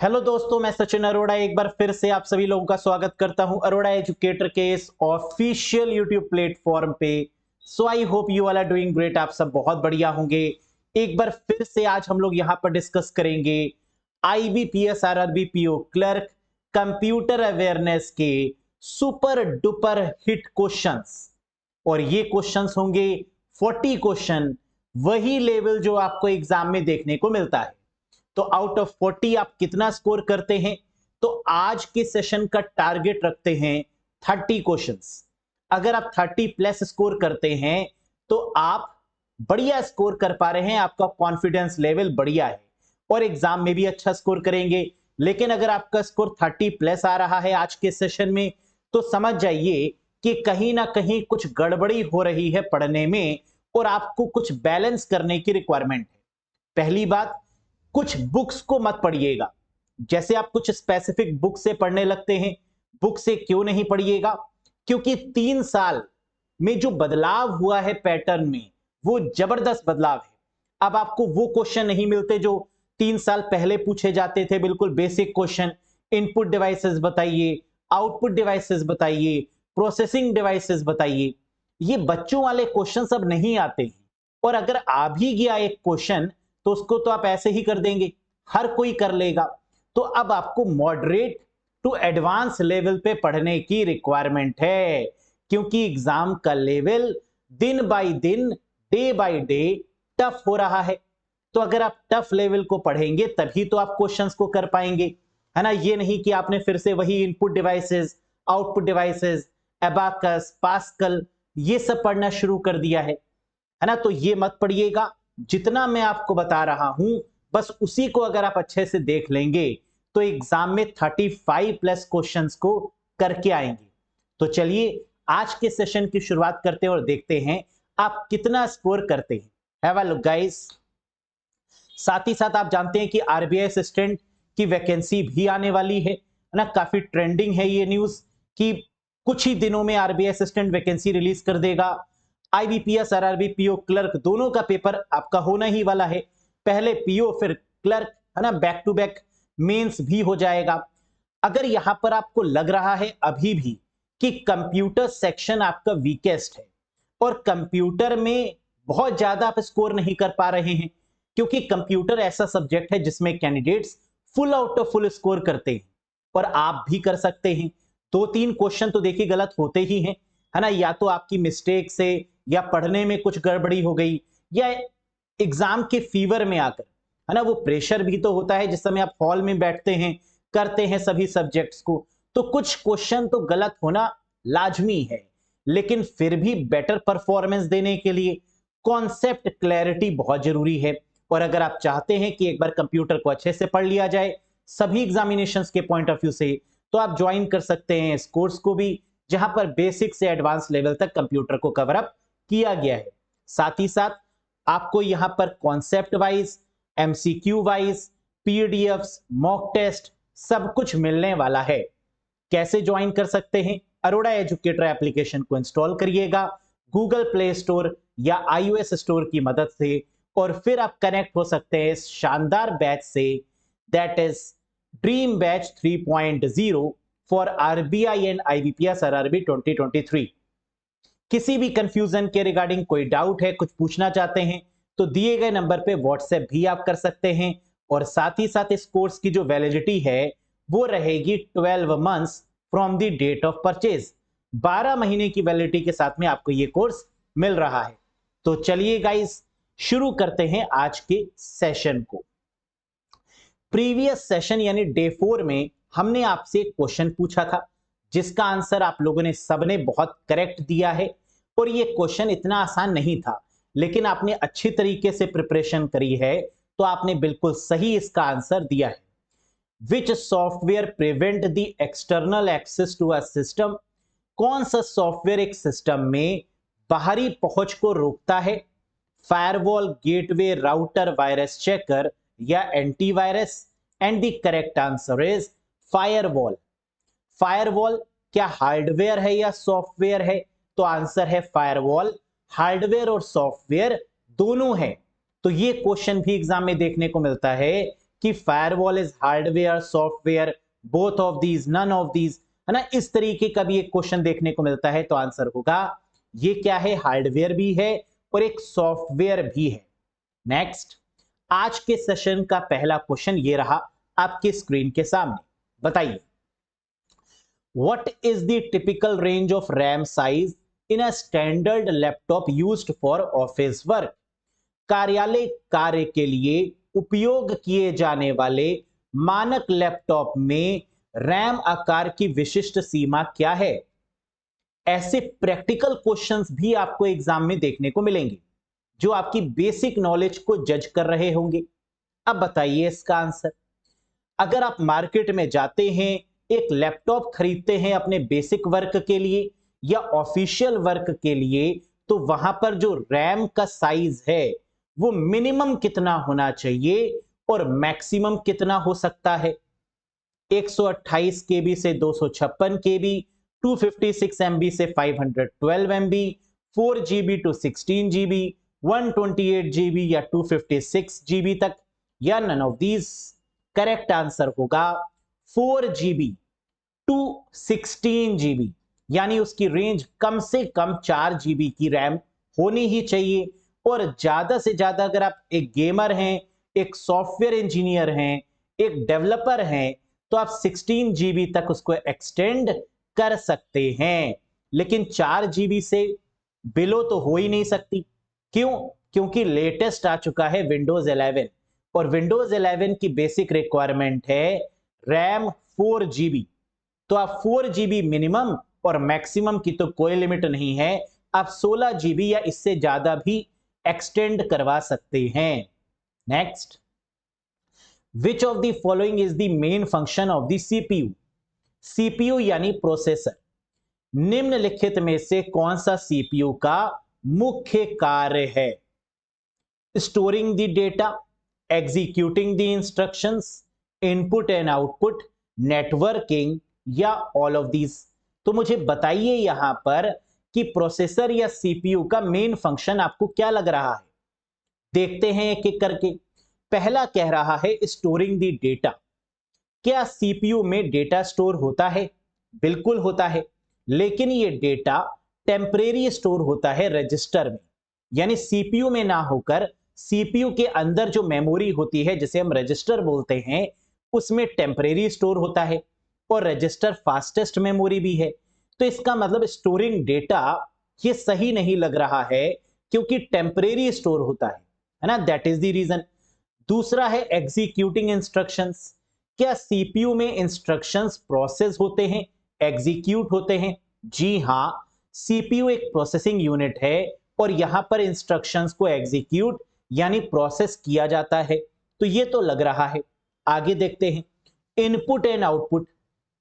Hello दोस्तों, मैं सचिन अरोड़ा एक बार फिर से आप सभी लोगों का स्वागत करता हूं अरोड़ा एजुकेटर के इस ऑफिशियल यूट्यूब प्लेटफॉर्म पे। So I hope you all are doing great. आप सब बहुत बढ़िया होंगे। एक बार फिर से आज हम लोग यहां पर डिस्कस करेंगे IBPS RRB PO clerk computer awareness के सुपर डुपर हिट क्वेश्चंस। और ये क्वेश्चंस होंगे 40 क्वेश्चन, वही लेवल जो आपको एग्जाम में देखने को मिलता है। तो आउट ऑफ 40 आप कितना स्कोर करते हैं? तो आज के सेशन का टारगेट रखते हैं 30 क्वेश्चंस। अगर आप 30 प्लस स्कोर करते हैं तो आप बढ़िया स्कोर कर पा रहे हैं, आपका कॉन्फिडेंस लेवल बढ़िया है और एग्जाम में भी अच्छा स्कोर करेंगे। लेकिन अगर आपका स्कोर 30 प्लस आ रहा है आज के सेशन में, तो समझ जाइए कि कहीं ना कहीं कुछ गड़बड़ी हो रही है पढ़ने में और आपको कुछ बैलेंस करने की रिक्वायरमेंट है। पहली बात, कुछ बुक्स को मत पढ़िएगा। जैसे आप कुछ स्पेसिफिक बुक से पढ़ने लगते हैं, बुक से क्यों नहीं पढ़िएगा? क्योंकि 3 साल में जो बदलाव हुआ है पैटर्न में, वो जबरदस्त बदलाव है। अब आपको वो क्वेश्चन नहीं मिलते जो 3 साल पहले पूछे जाते थे, बिल्कुल बेसिक क्वेश्चन। इनपुट डिवाइसेस बताइए, आउटपुट डिवाइसेस बताइए, प्रोसेसिंग डिवाइसेस बताइए। ये बच्चों वाले क्वेश्चन अब नहीं आते हैं। और अगर आ भी गया एक क्वेश्चन तो उसको तो आप ऐसे ही कर देंगे, हर कोई कर लेगा। तो अब आपको मॉडरेट टू एडवांस लेवल पे पढ़ने की रिक्वायरमेंट है, क्योंकि एग्जाम का लेवल दिन बाय दिन, डे बाय डे टफ हो रहा है। तो अगर आप टफ लेवल को पढ़ेंगे तभी तो आप क्वेश्चंस को कर पाएंगे, है ना। ये नहीं कि आपने फिर से वही input devices, output devices, abacus, pascal ये सब पढ़ना शुरू कर दिया है ना। तो ये मत पढ़िएगा। जितना मैं आपको बता रहा हूं बस उसी को अगर आप अच्छे से देख लेंगे तो एग्जाम में 35 प्लस क्वेश्चंस को करके आएंगे। तो चलिए आज के सेशन की शुरुआत करते हैं और देखते हैं आप कितना स्कोर करते हैं। Have a look guys. साथ ही साथ आप जानते हैं कि आरबीआई असिस्टेंट की वैकेंसी भी आने वाली है ना। काफी ट्रेंडिंग है ये न्यूज कि कुछ ही दिनों में आरबीआई असिस्टेंट वैकेंसी रिलीज कर देगा। आईबीपीएस आरआरबी पीओ क्लर्क दोनों का पेपर आपका होना ही वाला है। पहले पीओ फिर क्लर्क, है ना। बैक टू बैक मेंस भी हो जाएगा। अगर यहां पर आपको लग रहा है अभी भी कि कंप्यूटर सेक्शन आपका वीकेस्ट है और कंप्यूटर में बहुत ज्यादा आप स्कोर नहीं कर पा रहे हैं, क्योंकि कंप्यूटर ऐसा सब्जेक्ट है जिसमें candidates full out of full score करते हैं और आप भी कर सकते हैं। 2-3 क्वेश्चन तो देखिए गलत होते ही हैं, है ना। या तो आपकी मिस्टेक से, या पढ़ने में कुछ गड़बड़ी हो गई, या एग्जाम के फीवर में आकर, है ना। वो प्रेशर भी तो होता है जिस समय आप हॉल में बैठते हैं, करते हैं सभी सब्जेक्ट्स को, तो कुछ क्वेश्चन तो गलत होना लाजमी है। लेकिन फिर भी बेटर परफॉर्मेंस देने के लिए कॉन्सेप्ट क्लैरिटी बहुत जरूरी है। और अगर आप चाहते हैं कि एक बार कंप्यूटर को अच्छे से पढ़ लिया जाए सभी एग्जामिनेशंस के पॉइंट ऑफ व्यू से, तो आप ज्वाइन कर सकते हैं इस कोर्स को भी, जहां पर बेसिक से एडवांस लेवल तक कंप्यूटर को कवर अप किया गया है। साथ ही साथ आपको यहां पर concept wise, MCQ wise, PDFs, mock test सब कुछ मिलने वाला है। कैसे ज्वाइन कर सकते हैं? अरोड़ा एजुकेटर एप्लीकेशन को इंस्टॉल करिएगा गूगल प्ले स्टोर या आईओएस स्टोर की मदद से, और फिर आप कनेक्ट हो सकते हैं इस शानदार बैच से, that is dream batch 3.0 for RBI and IBPS RRB 2023। किसी भी कंफ्यूजन के रिगार्डिंग कोई डाउट है, कुछ पूछना चाहते हैं, तो दिए गए नंबर पे व्हाट्सएप भी आप कर सकते हैं। और साथ ही साथ इस कोर्स की जो वैलिडिटी है वो रहेगी 12 months from the date of purchase. 12 महीने की वैलिडिटी के साथ में आपको ये कोर्स मिल रहा है। तो चलिए गाइस शुरू करते हैं आज के सेशन को। प्रीवियस सेशन यानी डे 4 में हमने आपसे एक क्वेश्चन पूछा था जिसका आंसर आप लोगों ने सबने बहुत करेक्ट दिया है। और ये क्वेश्चन इतना आसान नहीं था, लेकिन आपने अच्छी तरीके से प्रिपरेशन करी है तो आपने बिल्कुल सही इसका आंसर दिया है। Which software prevent the external access to a system? कौन सा सॉफ्टवेयर एक सिस्टम में बाहरी पहुंच को रोकता है? Firewall, gateway, router, virus checker या antivirus? And the correct answer is firewall. Firewall क्या हार्डवेयर है या सॉफ्टवेयर है? तो आंसर है फायरवॉल। हार्डवेयर और सॉफ्टवेयर दोनों है। तो ये क्वेश्चन भी एग्जाम में देखने को मिलता है कि firewall is hardware, software, both of these, none of these, है ना, इस तरीके का भी एक क्वेश्चन देखने को मिलता है। तो आंसर होगा ये क्या है, हार्डवेयर भी है और एक सॉफ्टवेयर भी है। नेक्स्ट, आज के सेशन का पहला क्वेश्चन ये रहा आपके स्क्रीन के सामने। बताइए, what is the typical range of RAM size in a standard laptop used for office work? कार्यालय कार्य के लिए उपयोग किए जाने वाले मानक लैपटॉप में रैम आकार की विशिष्ट सीमा क्या है? ऐसे प्रैक्टिकल क्वेश्चंस भी आपको एग्जाम में देखने को मिलेंगे जो आपकी बेसिक नॉलेज को जज कर रहे होंगे। अब बताइए इसका आंसर। अगर आप मार्केट में जाते हैं, एक लैपटॉप खरीदते हैं अपने बेसिक वर्क के लिए या ऑफिशियल वर्क के लिए, तो वहां पर जो रैम का साइज है वो मिनिमम कितना होना चाहिए और मैक्सिमम कितना हो सकता है? 128 केबी से 256 केबी, 256 एमबी से 512 MB, 4 GB to 16 GB, 128 GB या 256 जीबी तक, या none of these? Correct answer होगा 4 जीबी टू 16 जीबी, यानी उसकी रेंज कम से कम 4 जीबी की रैम होनी ही चाहिए। और ज्यादा से ज्यादा अगर आप एक गेमर हैं, एक सॉफ्टवेयर इंजीनियर हैं, एक डेवलपर हैं, तो आप 16 जीबी तक उसको एक्सटेंड कर सकते हैं, लेकिन 4 जीबी से बिलो तो हो ही नहीं सकती। क्यों? क्योंकि लेटेस्ट आ चुका है विंडोज 11 और विंडोज 11 की बेसिक रिक्वायरमेंट है रैम 4 जीबी। तो आप 4 जीबी मिनिमम और मैक्सिमम की तो कोई लिमिट नहीं है, आप 16 जीबी या इससे ज्यादा भी एक्सटेंड करवा सकते हैं। Next, which of the following is the main function of the CPU? CPU यानी प्रोसेसर। निम्नलिखित में से कौन सा सीपीयू का मुख्य कार्य है? Storing the data, executing the instructions, input and output, networking या ऑल ऑफ दीज? तो मुझे बताइए यहां पर कि प्रोसेसर या सीपीयू का मेन फंक्शन आपको क्या लग रहा है। देखते हैं एक एक करके। पहला कह रहा है स्टोरिंग द डेटा। क्या सीपीयू में डेटा स्टोर होता है? बिल्कुल होता है, लेकिन ये डेटा टेम्परेरी स्टोर होता है रजिस्टर में, यानी सीपीयू में ना होकर सीपीयू के अंदर जो मेमोरी होती है जिसे हम रजिस्टर बोलते हैं, उसमें टेम्परेरी स्टोर होता है और रजिस्टर फास्टेस्ट मेमोरी भी है। तो इसका मतलब स्टोरिंग डेटा ये सही नहीं लग रहा है, क्योंकि टेम्परेरी स्टोर होता है ना, दैट इज द रीजन। दूसरा है एग्जीक्यूटिंग इंस्ट्रक्शंस। क्या सीपीयू में इंस्ट्रक्शंस प्रोसेस होते हैं, एग्जीक्यूट होते हैं? जी हां, सीपीयू एक प्रोसेसिंग यूनिट है और यहां पर इंस्ट्रक्शंस को एग्जीक्यूट यानी प्रोसेस किया जाता है। तो ये तो लग रहा है। आगे देखते हैं, इनपुट एंड आउटपुट।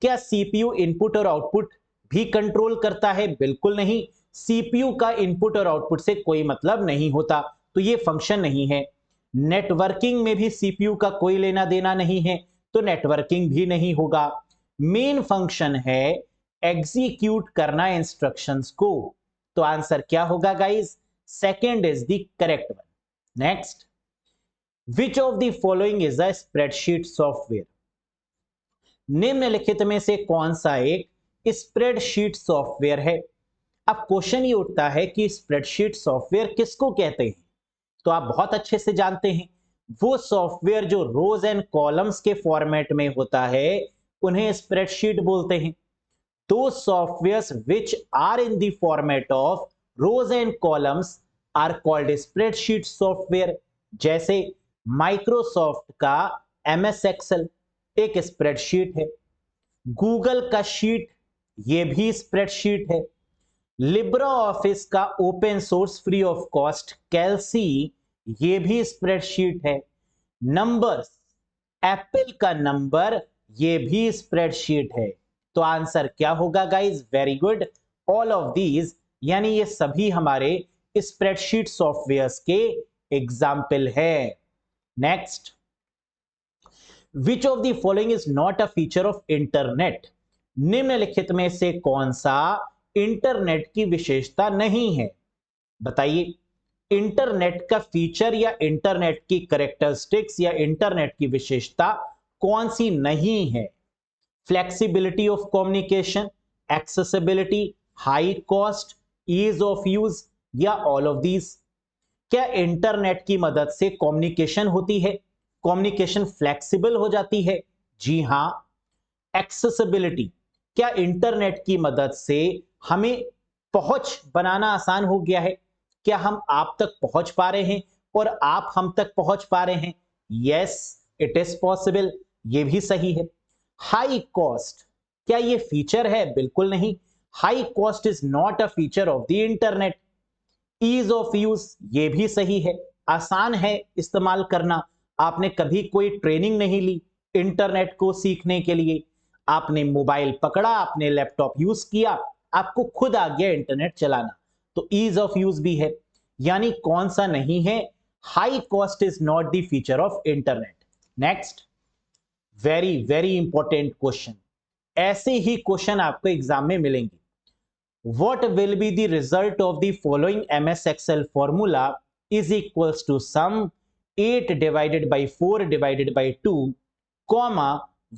क्या सीपीयू इनपुट और आउटपुट भी कंट्रोल करता है? बिल्कुल नहीं, सीपीयू का इनपुट और आउटपुट से कोई मतलब नहीं होता, तो ये फंक्शन नहीं है। नेटवर्किंग में भी सीपीयू का कोई लेना देना नहीं है, तो नेटवर्किंग भी नहीं होगा। मेन फंक्शन है एग्जीक्यूट करना इंस्ट्रक्शंस को। तो आंसर क्या होगा guys? Second is the correct one. Next, which of the following is a spreadsheet software? निम्नलिखित में से कौन सा एक स्प्रेडशीट सॉफ्टवेयर है? अब क्वेश्चन ये उठता है कि स्प्रेडशीट सॉफ्टवेयर किसको कहते हैं? तो आप बहुत अच्छे से जानते हैं, वो सॉफ्टवेयर जो रोज एंड कॉलम्स के फॉर्मेट में होता है उन्हें स्प्रेडशीट बोलते हैं। Those softwares which are in the format of rows and columns are called spreadsheet software. जैसे माइक्रोसॉफ्ट का एमएस एक्सेल एक स्प्रेडशीट है, गूगल का शीट ये भी स्प्रेडशीट है, लिब्रा ऑफिस का open source free of cost Calc ये भी स्प्रेडशीट है, नंबर्स एप्पल का नंबर ये भी स्प्रेडशीट है। तो आंसर क्या होगा guys? Very good, all of these, यानी ये सभी हमारे स्प्रेडशीट सॉफ्टवेयर्स के एग्जाम्पल है। Next, which of the following is not a feature of internet? निम्नलिखित में से कौन सा इंटरनेट की विशेषता नहीं है? बताइए। इंटरनेट का फीचर या इंटरनेट की कैरेक्टरिस्टिक्स या इंटरनेट की विशेषता कौन सी नहीं है? Flexibility of communication, accessibility, high cost, ease of use या ऑल ऑफ दीज? क्या इंटरनेट की मदद से कम्युनिकेशन होती है, कम्युनिकेशन फ्लेक्सिबल हो जाती है? जी हां। एक्सेसिबिलिटी, क्या इंटरनेट की मदद से हमें पहुंच बनाना आसान हो गया है? क्या हम आप तक पहुंच पा रहे हैं और आप हम तक पहुंच पा रहे हैं? यस, इट इज पॉसिबल, ये भी सही है। हाई कॉस्ट, क्या ये फीचर है? बिल्कुल नहीं। High cost is not a feature of the internet. Ease of use, ये भी सही है, आसान है इस्तेमाल करना। आपने कभी कोई ट्रेनिंग नहीं ली इंटरनेट को सीखने के लिए, आपने मोबाइल पकड़ा, आपने लैपटॉप यूज किया, आपको खुद आ गया इंटरनेट चलाना, तो ईज ऑफ यूज भी है। यानी कौन सा नहीं है? High cost is not the feature of internet. Next, very very important question, ऐसे ही क्वेश्चन आपको एग्जाम में मिलेंगे। What will be the result of the following MS Excel formula is equals to sum 8 divided by 4 divided by 2, comma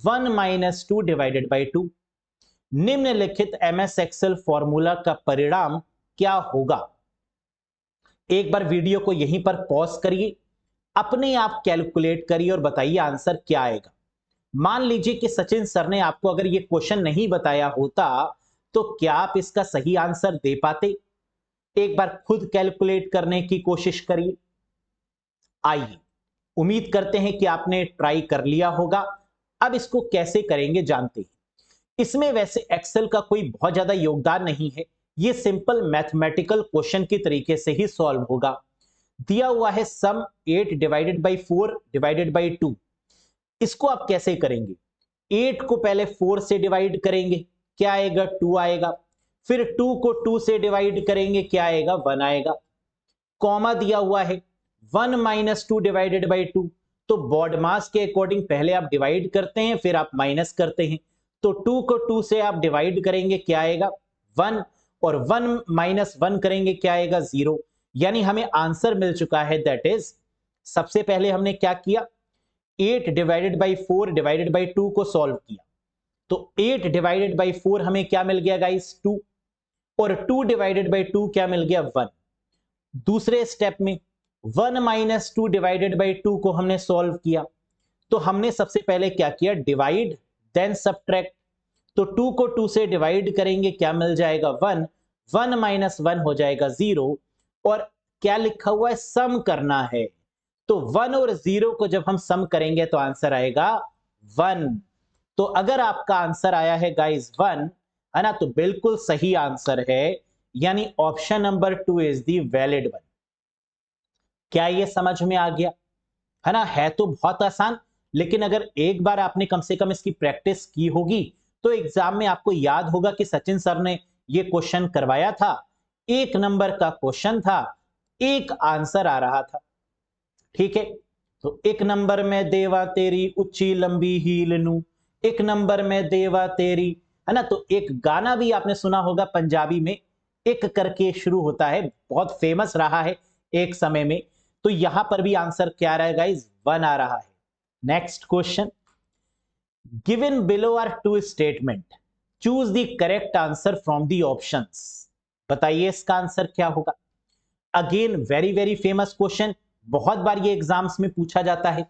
1 minus 2 divided by 2? निम्नलिखित MS Excel formula का परिणाम क्या होगा? एक बार वीडियो को यहीं पर पॉज करिए, अपने आप कैलकुलेट करिए और बताइए आंसर क्या आएगा। मान लीजिए कि सचिन सर ने आपको अगर ये क्वेश्चन नहीं बताया होता तो क्या आप इसका सही आंसर दे पाते? एक बार खुद कैलकुलेट करने की कोशिश करिए। आइए, उम्मीद करते हैं कि आपने ट्राई कर लिया होगा। अब इसको कैसे करेंगे जानते हैं। इसमें वैसे एक्सेल का कोई बहुत ज्यादा योगदान नहीं है, ये सिंपल मैथमेटिकल क्वेश्चन की तरीके से ही सॉल्व होगा। दिया हुआ है सम 8 डिवाइडेड बाई 4 डिवाइडेड बाई 2। इसको आप कैसे करेंगे? 8 को पहले 4 से डिवाइड करेंगे, क्या आएगा? 2 आएगा। फिर 2 को 2 से डिवाइड करेंगे, क्या आएगा? 1 आएगा। कॉमा दिया हुआ है 1 माइनस 2 डिवाइडेड बाई 2, तो बॉड मास के अकॉर्डिंग पहले आप डिवाइड करते हैं फिर आप माइनस करते हैं। तो 2 को 2 से आप डिवाइड करेंगे, क्या आएगा? 1, और 1 माइनस 1 करेंगे, क्या आएगा? 0। यानी हमें आंसर मिल चुका है, दैट इज, सबसे पहले हमने क्या किया? 8 डिवाइडेड बाई 4 डिवाइडेड बाई 2 को सॉल्व किया, तो 8 डिवाइडेड बाई 4 हमें क्या मिल गया गाइस? 2, और 2 डिवाइडेड बाई 2 क्या मिल गया? 1। दूसरे स्टेप में 1 माइनस 2 डिवाइडेड बाई 2 को हमने सॉल्व किया, तो हमने सबसे पहले क्या किया? Divide then subtract. तो 2 को 2 से डिवाइड करेंगे, क्या मिल जाएगा? 1। 1 माइनस 1 हो जाएगा 0, और क्या लिखा हुआ है? सम करना है। तो 1 और 0 को जब हम सम करेंगे तो आंसर आएगा 1। तो अगर आपका आंसर आया है गाइस 1, है ना, तो बिल्कुल सही आंसर है, यानी option number 2 is the valid one. क्या ये समझ में आ गया? है ना, है तो बहुत आसान, लेकिन अगर एक बार आपने कम से कम इसकी प्रैक्टिस की होगी तो एग्जाम में आपको याद होगा कि सचिन सर ने ये क्वेश्चन करवाया था, 1 नंबर का क्वेश्चन था, एक आंसर आ रहा था। ठीक है, तो 1 नंबर में देवा तेरी ऊंची लंबी हील नू, 1 नंबर में देवा तेरी, है ना। तो एक गाना भी आपने सुना होगा पंजाबी में, एक करके शुरू होता है, बहुत फेमस रहा है एक समय में। तो यहां पर भी आंसर क्या रहा है गाइस? 1 आ रहा है। Next question, given below are 2 statement, choose the correct answer from the options. बताइए इसका आंसर क्या होगा? Again very very famous question, बहुत बार ये एग्जाम्स में पूछा जाता है।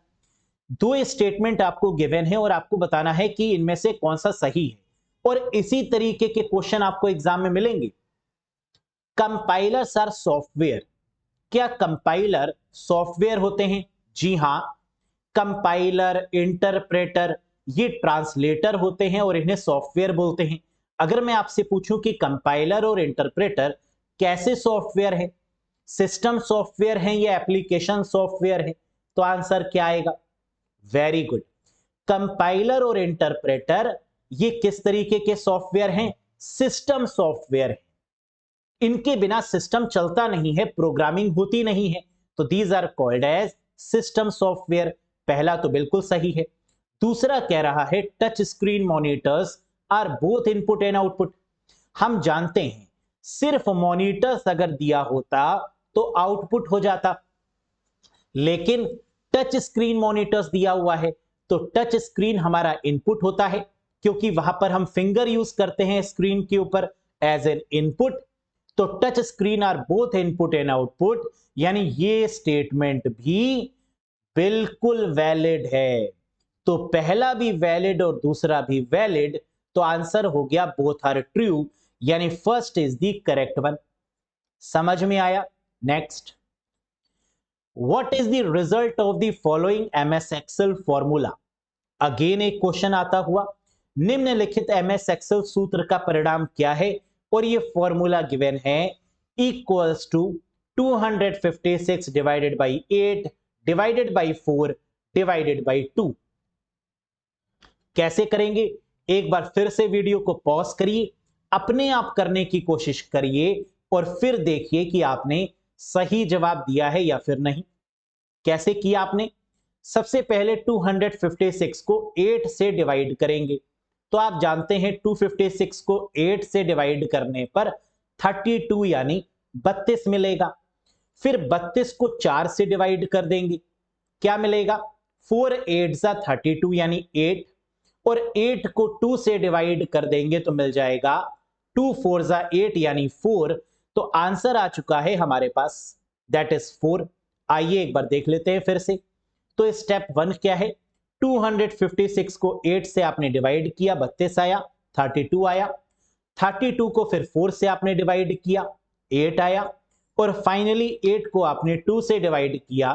2 स्टेटमेंट आपको गिवन है और आपको बताना है कि इनमें से कौन सा सही है, और इसी तरीके के क्वेश्चन आपको एग्जाम में मिलेंगे। कंपाइलर्स आर सॉफ्टवेयर, क्या कंपाइलर सॉफ्टवेयर होते हैं? जी हां। कंपाइलर, इंटरप्रेटर, ये ट्रांसलेटर होते हैं और इन्हें सॉफ्टवेयर बोलते हैं। अगर मैं आपसे पूछूं कि कंपाइलर और इंटरप्रेटर कैसे सॉफ्टवेयर है, सिस्टम सॉफ्टवेयर है या एप्लीकेशन सॉफ्टवेयर है, तो आंसर क्या आएगा? वेरी गुड, कंपाइलर और इंटरप्रेटर ये किस तरीके के सॉफ्टवेयर हैं? सिस्टम सॉफ्टवेयर है। इनके बिना सिस्टम चलता नहीं है, प्रोग्रामिंग होती नहीं है, तो these are called as system software. पहला तो बिल्कुल सही है। दूसरा कह रहा है touch screen monitors are both input and output. हम जानते हैं सिर्फ मॉनिटर्स अगर दिया होता तो आउटपुट हो जाता। लेकिन टच स्क्रीन मॉनिटर्स दिया हुआ है तो टच स्क्रीन हमारा इनपुट होता है, क्योंकि वहां पर हम फिंगर यूज करते हैं स्क्रीन के ऊपर एज एन इनपुट। तो touch screen are both input and output, यानी ये स्टेटमेंट भी बिल्कुल वैलिड है। तो पहला भी वैलिड और दूसरा भी वैलिड, तो आंसर हो गया बोथ आर ट्रू, यानी first is the correct one. समझ में आया? Next, what is the result of the following MS Excel formula? Again एक क्वेश्चन आता हुआ, निम्नलिखित एमएस एक्सेल सूत्र का परिणाम क्या है? और ये फॉर्मूला गिवन है equals to 256 divided by 8 divided by 4 divided by 2। कैसे करेंगे? एक बार फिर से वीडियो को पॉज करिए, अपने आप करने की कोशिश करिए और फिर देखिए कि आपने सही जवाब दिया है या फिर नहीं। कैसे किया आपने? सबसे पहले 256 को 8 से डिवाइड करेंगे, तो आप जानते हैं 256 को 8 से डिवाइड करने पर 32 यानी 32 मिलेगा। फिर 32 को 4 से डिवाइड कर देंगे, क्या मिलेगा? 4 8 जा 32 यानी 8, और 8 को 2 से डिवाइड कर देंगे तो मिल जाएगा 2 4 जा 8 यानी 4। तो आंसर आ चुका है हमारे पास, दैट इज 4। आइए एक बार देख लेते हैं फिर से। तो स्टेप 1 क्या है? 256 को 8 से आपने डिवाइड किया, 32 आया, 32 आया। 32 को फिर 4 से आपने डिवाइड किया, 8 आया, और फाइनली 8 को आपने 2 से डिवाइड किया,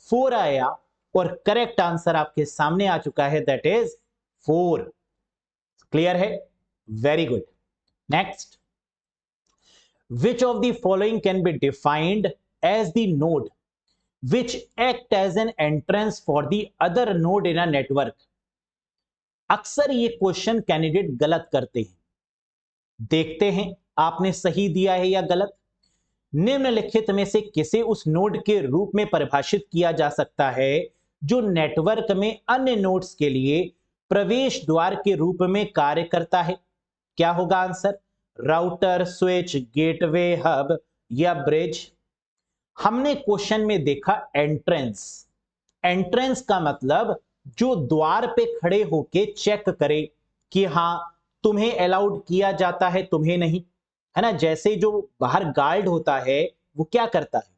4 आया, और करेक्ट आंसर आपके सामने आ चुका है, दैट इज 4। क्लियर है? Very good. Next, which of the following can be defined as the node which act as an entrance for the other node in a network? अक्सर ये क्वेश्चन कैंडिडेट गलत करते हैं, देखते हैं आपने सही दिया है या गलत। निम्नलिखित में से किसे उस नोड के रूप में परिभाषित किया जा सकता है जो नेटवर्क में अन्य नोड्स के लिए प्रवेश द्वार के रूप में कार्य करता है? क्या होगा answer? Router, switch, gateway, hub या ब्रिज? हमने क्वेश्चन में देखा एंट्रेंस। एंट्रेंस का मतलब जो द्वार पे खड़े होके चेक करे कि हां तुम्हें अलाउड किया जाता है, तुम्हें नहीं, है ना। जैसे जो बाहर गार्ड होता है वो क्या करता है?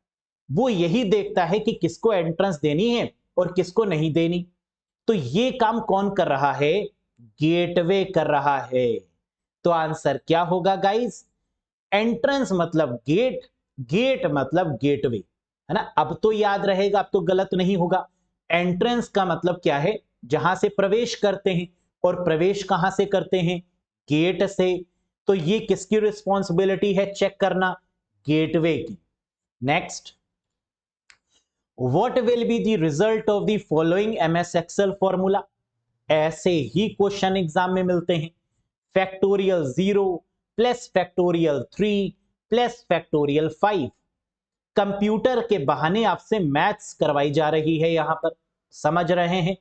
वो यही देखता है कि किसको एंट्रेंस देनी है और किसको नहीं देनी। तो ये काम कौन कर रहा है? गेटवे कर रहा है। तो आंसर क्या होगा गाइस? एंट्रेंस मतलब गेट, गेट मतलब गेटवे, है ना। अब तो याद रहेगा, अब तो गलत नहीं होगा। एंट्रेंस का मतलब क्या है? जहां से प्रवेश करते हैं, और प्रवेश कहां से करते हैं? गेट से। तो ये किसकी रिस्पॉन्सिबिलिटी है चेक करना? गेटवे की। Next, what will be the result of the following MS Excel formula? ऐसे ही क्वेश्चन एग्जाम में मिलते हैं। Factorial 0 plus factorial 3 plus factorial 5। Computer के बहाने आपसे मैथ्स करवाई जा रही है यहां पर, समझ रहे हैं,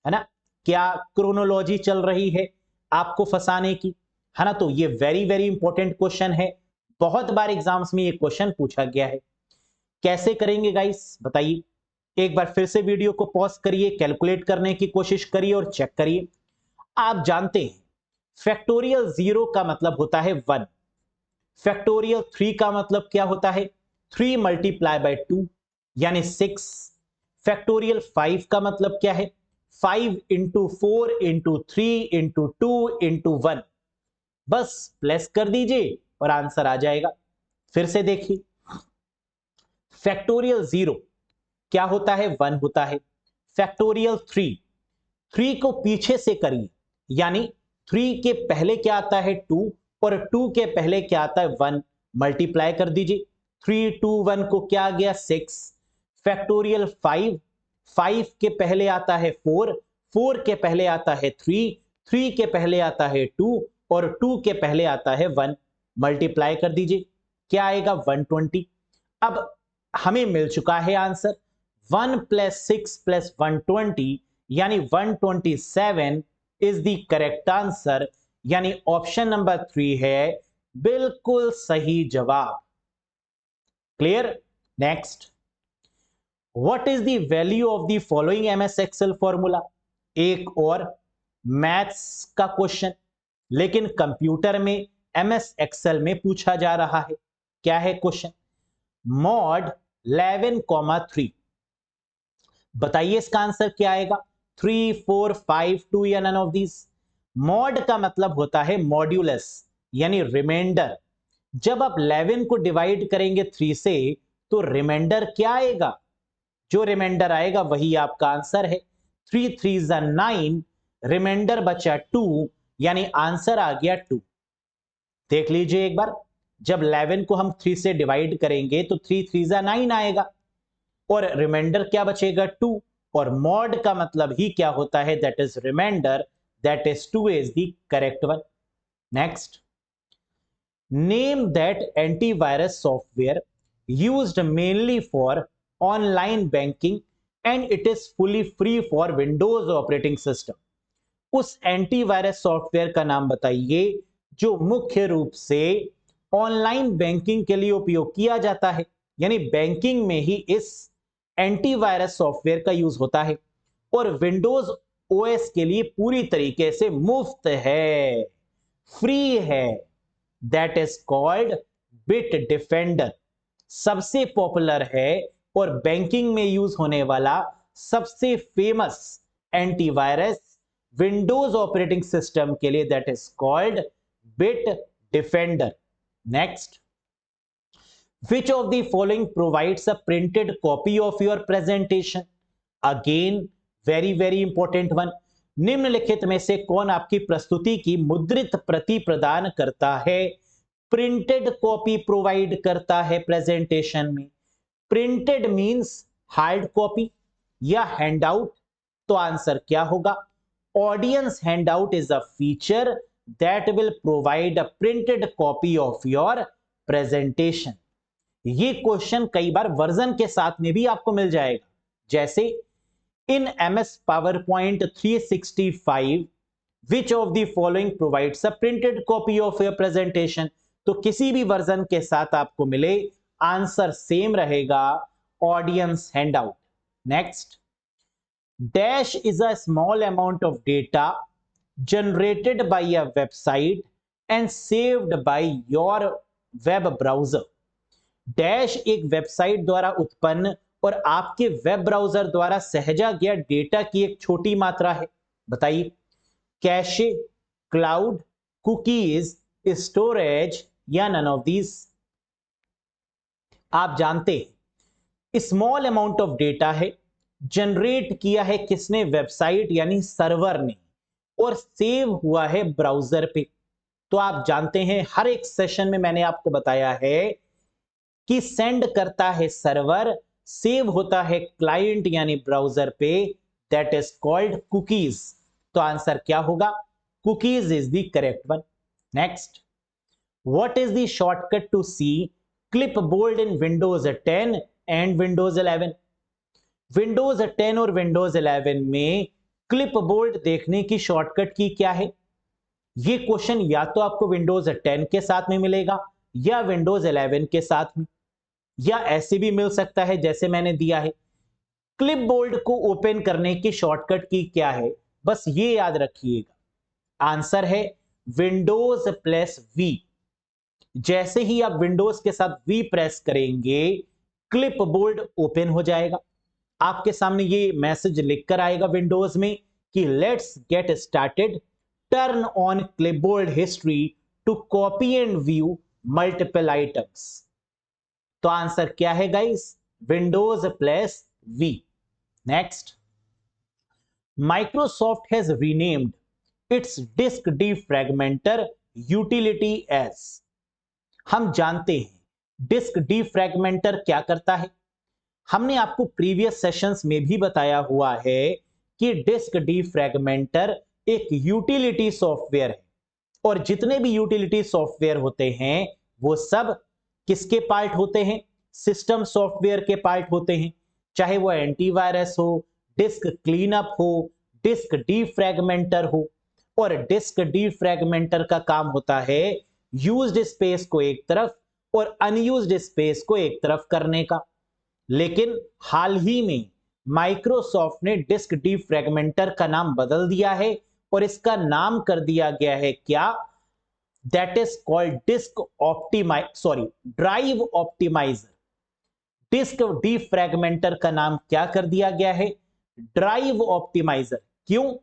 है ना। क्या क्रोनोलॉजी चल रही है आपको फंसाने की, है ना। तो ये वेरी वेरी इंपॉर्टेंट क्वेश्चन है, बहुत बार एग्जाम्स में ये क्वेश्चन पूछा गया है। कैसे करेंगे गाइस बताइए? एक बार फिर से वीडियो को पॉज करिए, कैलकुलेट करने की कोशिश करिए और चेक करिए। आप जानते हैं फैक्टोरियल 0 का मतलब होता है 1, फैक्टोरियल 3 का मतलब क्या होता है? 3 मल्टीप्लाई बाय 2 यानी 6। फैक्टोरियल 5 का मतलब क्या है? 5 इंटू 4 इंटू 3 इंटू 2 इंटू 1। बस प्लस कर दीजिए और आंसर आ जाएगा। फिर से देखिए, फैक्टोरियल 0 क्या होता है? 1 होता है। फैक्टोरियल 3 को पीछे से करिए, यानी 3 के पहले क्या आता है? 2, और 2 के पहले क्या आता है? 1। मल्टीप्लाई कर दीजिए, 3 2 1 को क्या आ गया? 6। फैक्टोरियल 5 के पहले आता है 4, 4 के पहले आता है 3, 3 के पहले आता है 2, और 2 के पहले आता है 1। मल्टीप्लाई कर दीजिए, क्या आएगा? 120। अब हमें मिल चुका है आंसर 1 प्लस 6 प्लस 120 यानी 127 इज द करेक्ट आंसर, यानी ऑप्शन नंबर 3 है बिल्कुल सही जवाब। Clear? Next, what is the value of the following MS Excel formula? एक और मैथ्स का क्वेश्चन, लेकिन कंप्यूटर में एमएस एक्सेल में पूछा जा रहा है। क्या है क्वेश्चन? मॉड 11,3, बताइए इसका आंसर क्या आएगा? 3, 4, 5, 2 या नन ऑफ दीज? मॉड का मतलब होता है मॉड्यूलस, यानी रिमाइंडर। जब आप 11 को डिवाइड करेंगे 3 से तो रिमाइंडर क्या आएगा? जो रिमाइंडर आएगा वही आपका आंसर है। 3 3 9, रिमाइंडर बचा 2, यानी आंसर आ गया 2। देख लीजिए एक बार, जब 11 को हम 3 से डिवाइड करेंगे तो 3 3 9 आएगा और रिमाइंडर क्या बचेगा? 2। और मॉड का मतलब ही क्या होता है? That is remainder, that is 2 is the correct one. Next, name that antivirus software used mainly for online banking and it is fully free for Windows operating system. उस एंटीवायरस सॉफ्टवेयर का नाम बताइए जो मुख्य रूप से ऑनलाइन बैंकिंग के लिए उपयोग किया जाता है, यानी बैंकिंग में ही इस एंटीवायरस सॉफ्टवेयर का यूज होता है और विंडोज ओएस के लिए पूरी तरीके से मुफ्त है, फ्री है। That is called bit defender. सबसे पॉपुलर है और बैंकिंग में यूज होने वाला सबसे famous antivirus Windows operating system के लिए, that is called bit defender. Next, which of the following provides a printed copy of your presentation? Again, very important one. निम्नलिखित में से कौन आपकी प्रस्तुति की मुद्रित प्रति प्रदान करता है? प्रिंटेड कॉपी प्रोवाइड करता है प्रेजेंटेशन में। प्रिंटेड मींस हार्ड कॉपी या हैंडआउट, तो आंसर क्या होगा? Audience handout is a feature that will provide a printed copy of your presentation. ये क्वेश्चन कई बार वर्जन के साथ में भी आपको मिल जाएगा, जैसे in MS PowerPoint 365 which of the following provides a printed copy of your presentation. तो किसी भी वर्जन के साथ आपको मिले, आंसर सेम रहेगा, audience handout. Next, dash is a small amount of data generated by a website and saved by your web browser. Dash एक website द्वारा उत्पन्न और आपके वेब ब्राउजर द्वारा सहेजा गया डेटा की एक छोटी मात्रा है। बताइए, कैशे, क्लाउड, कुकीज, स्टोरेज या नन ऑफ दीज? आप जानते हैं स्मॉल अमाउंट ऑफ डेटा है, जनरेट किया है किसने? वेबसाइट यानी सर्वर ने, और सेव हुआ है ब्राउजर पे। तो आप जानते हैं हर एक सेशन में मैंने आपको बताया है कि सेंड करता है सर्वर, सेव होता है क्लाइंट यानी ब्राउजर पे, दैट इज कॉल्ड कुकीज। तो आंसर क्या होगा? Cookies is the correct one. Next, what is the shortcut to see clipboard in Windows 10 and Windows 11? Windows 10 और विंडोज 11 में क्लिपबोर्ड देखने की शॉर्टकट की क्या है? ये क्वेश्चन या तो आपको विंडोज 10 के साथ में मिलेगा या विंडोज 11 के साथ में, या ऐसे भी मिल सकता है जैसे मैंने दिया है। क्लिपबोर्ड को ओपन करने की शॉर्टकट की क्या है? बस ये याद रखिएगा, आंसर है विंडोज प्लस वी। जैसे ही आप विंडोज के साथ वी प्रेस करेंगे, क्लिपबोर्ड ओपन हो जाएगा। आपके सामने ये मैसेज लिखकर आएगा विंडोज में कि let's get started, turn on clipboard history to copy and view multiple items. तो आंसर क्या है guys? Windows plus V. Next, Microsoft has renamed its disk defragmenter utility as. हम जानते हैं डिस्क डिफ्रैगमेंटर क्या करता है। हमने आपको प्रीवियस सेशंस में भी बताया हुआ है कि डिस्क डिफ्रैगमेंटर एक यूटिलिटी सॉफ्टवेयर है, और जितने भी यूटिलिटी सॉफ्टवेयर होते हैं वो सब किसके पार्ट होते हैं? सिस्टम सॉफ्टवेयर के पार्ट होते हैं। चाहे वो एंटीवायरस हो, डिस्क क्लीनअप हो, डिस्क डिफ्रैगमेंटर हो। और डिस्क डिफ्रैगमेंटर का काम होता है यूज्ड स्पेस को एक तरफ और अनयूज्ड स्पेस को एक तरफ करने का। लेकिन हाल ही में माइक्रोसॉफ्ट ने डिस्क डीफ्रैगमेंटर का नाम बदल दिया है और इसका नाम कर दिया गया है क्या? That is called drive optimiser. Disk defragmenter का नाम क्या कर दिया गया है? Drive optimiser. क्यों?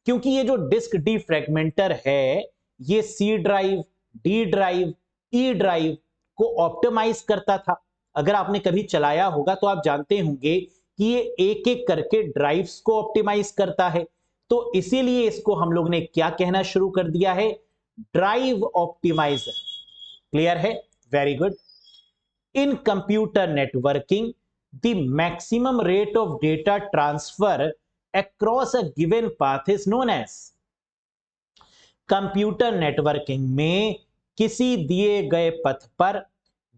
क्योंकि ये जो डिस्क डीफ्रैगमेंटर है ये C drive, D drive, E drive को ऑप्टिमाइज करता था। अगर आपने कभी चलाया होगा तो आप जानते होंगे कि ये एक एक करके ड्राइव्स को ऑप्टिमाइज करता है। तो इसीलिए इसको हम लोग ने क्या कहना शुरू कर दिया है? Drive optimizer. क्लियर है? Very good. In computer networking the maximum rate of data transfer across a given path is known as। Computer networking में किसी दिए गए पथ पर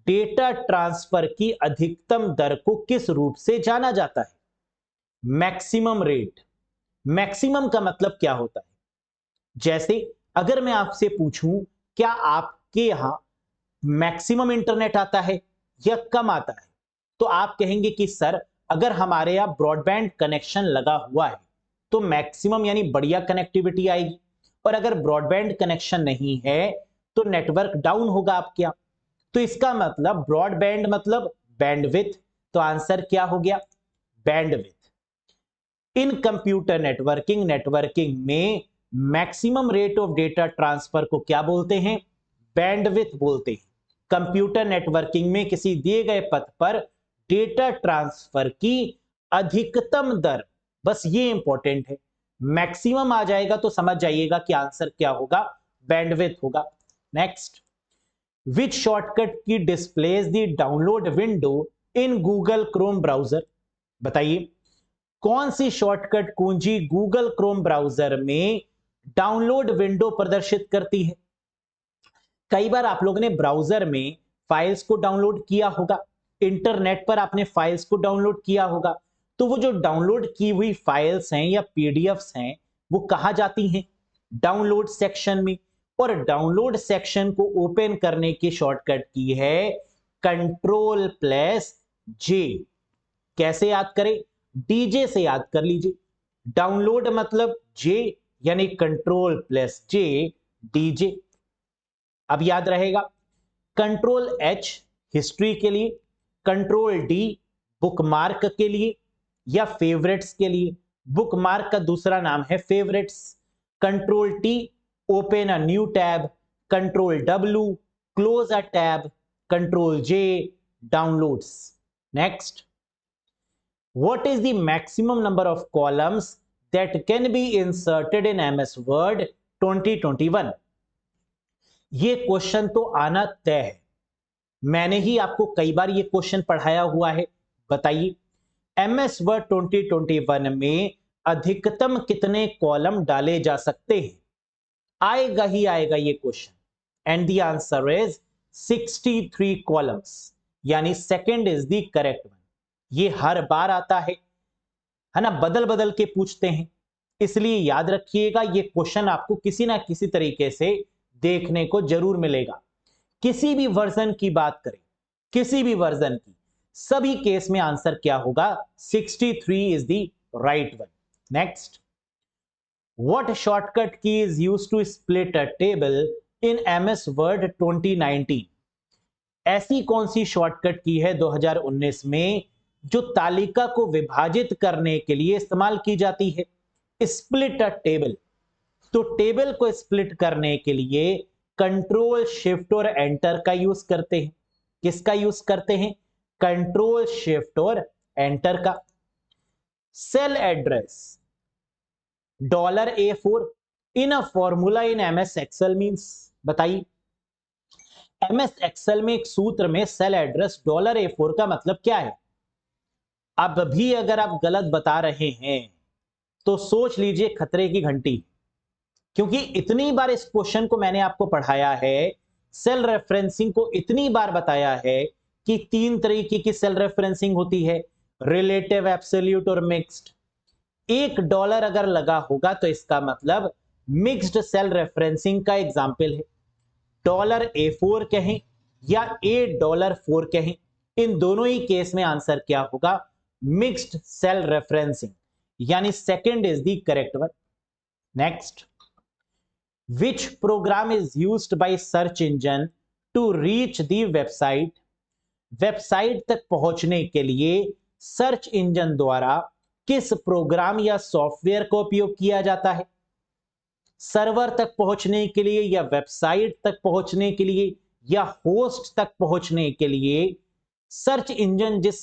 डेटा ट्रांसफर की अधिकतम दर को किस रूप से जाना जाता है? Maximum rate. मैक्सिमम का मतलब क्या होता है? जैसे अगर मैं आपसे पूछूं क्या आपके यहां मैक्सिमम इंटरनेट आता है या कम आता है, तो आप कहेंगे कि सर अगर हमारे यहां ब्रॉडबैंड कनेक्शन लगा हुआ है तो मैक्सिमम यानी बढ़िया कनेक्टिविटी आएगी, और अगर ब्रॉडबैंड कनेक्शन नहीं है तो नेटवर्क डाउन होगा आपके यहां। तो इसका मतलब ब्रॉडबैंड मतलब बैंडविड्थ, तो आंसर क्या हो गया? बैंडविड्थ। इन कंप्यूटर नेटवर्किंग में maximum rate of data transfer को क्या बोलते हैं? बैंडविड्थ बोलते हैं। कंप्यूटर नेटवर्किंग में किसी दिए गए पथ पर डेटा ट्रांसफर की अधिकतम दर, बस ये इंपॉर्टेंट है, मैक्सिमम आ जाएगा तो समझ जाइएगा कि आंसर क्या होगा? बैंडविड्थ होगा। नेक्स्ट, विच शॉर्टकट की displays the download window in Google Chrome browser? बताइए कौन सी शॉर्टकट कुंजी गूगल क्रोम ब्राउजर में डाउनलोड विंडो प्रदर्शित करती है? कई बार आप लोगों ने ब्राउजर में फाइल्स को डाउनलोड किया होगा, इंटरनेट पर आपने फाइल्स को डाउनलोड किया होगा, तो वो जो डाउनलोड की हुई फाइल्स हैं या पीडीएफ्स हैं वो कहां जाती हैं? डाउनलोड सेक्शन में। और डाउनलोड सेक्शन को ओपन करने की शॉर्टकट की है Ctrl+J। कैसे याद करें? डीजे से याद कर लीजिए। डाउनलोड मतलब जे यानी Ctrl+J, डीजे। अब याद रहेगा। Ctrl+H हिस्ट्री के लिए, Ctrl+D बुकमार्क के लिए या फेवरेट्स के लिए। बुकमार्क का दूसरा नाम है favourites. Ctrl+T open a new tab, Ctrl+W close a tab, Ctrl+J downloads. Next, what is the maximum number of columns that can be inserted in MS Word 2021? ये क्वेश्चन तो आना तय है, मैंने ही आपको कई बार ये क्वेश्चन पढ़ाया हुआ है। बताइए MS Word 2021 में अधिकतम कितने कॉलम डाले जा सकते हैं? आएगा ही आएगा ये question, and the answer is 63 columns, यानी second is the correct one. ये हर बार आता है ना, बदल बदल के पूछते हैं, इसलिए याद रखिएगा ये क्वेश्चन आपको किसी ना किसी तरीके से देखने को जरूर मिलेगा। किसी भी वर्जन की बात करें, किसी भी वर्जन की, सभी केस में आंसर क्या होगा? 63 is the right one. Next, what shortcut key is used to split a table in MS Word 2019? ऐसी कौन सी शॉर्टकट की है 2019 में जो तालिका को विभाजित करने के लिए इस्तेमाल की जाती है? Split a table. तो टेबल को स्प्लिट करने के लिए कंट्रोल शिफ्ट और एंटर का यूज करते हैं। किसका यूज करते हैं? कंट्रोल शिफ्ट और एंटर का। Cell address $A4 in a formula in MS Excel means. बताइए MS Excel में एक सूत्र में सेल एड्रेस $A4 का मतलब क्या है? अब भी अगर आप गलत बता रहे हैं तो सोच लीजिए खतरे की घंटी, क्योंकि इतनी बार इस क्वेश्चन को मैंने आपको पढ़ाया है, सेल रेफरेंसिंग को इतनी बार बताया है कि 3 तरीके की सेल रेफरेंसिंग होती है, रिलेटिव, एब्सोल्यूट और मिक्स्ड। $1 अगर लगा होगा तो इसका मतलब मिक्स्ड सेल रेफरेंसिंग का एग्जाम्पल है। $A4 कहें या $8 कहें, इन दोनों ही केस में आंसर क्या होगा? मिक्स्ड सेल रेफरेंसिंग, यानी second is the correct one. Next, which program is used by search engine to reach the website? Website तक पहुंचने के लिए सर्च इंजन द्वारा किस प्रोग्राम या सॉफ्टवेयर का उपयोग किया जाता है? सर्वर तक पहुंचने के लिए, या वेबसाइट तक पहुंचने के लिए, या होस्ट तक पहुंचने के लिए सर्च इंजन जिस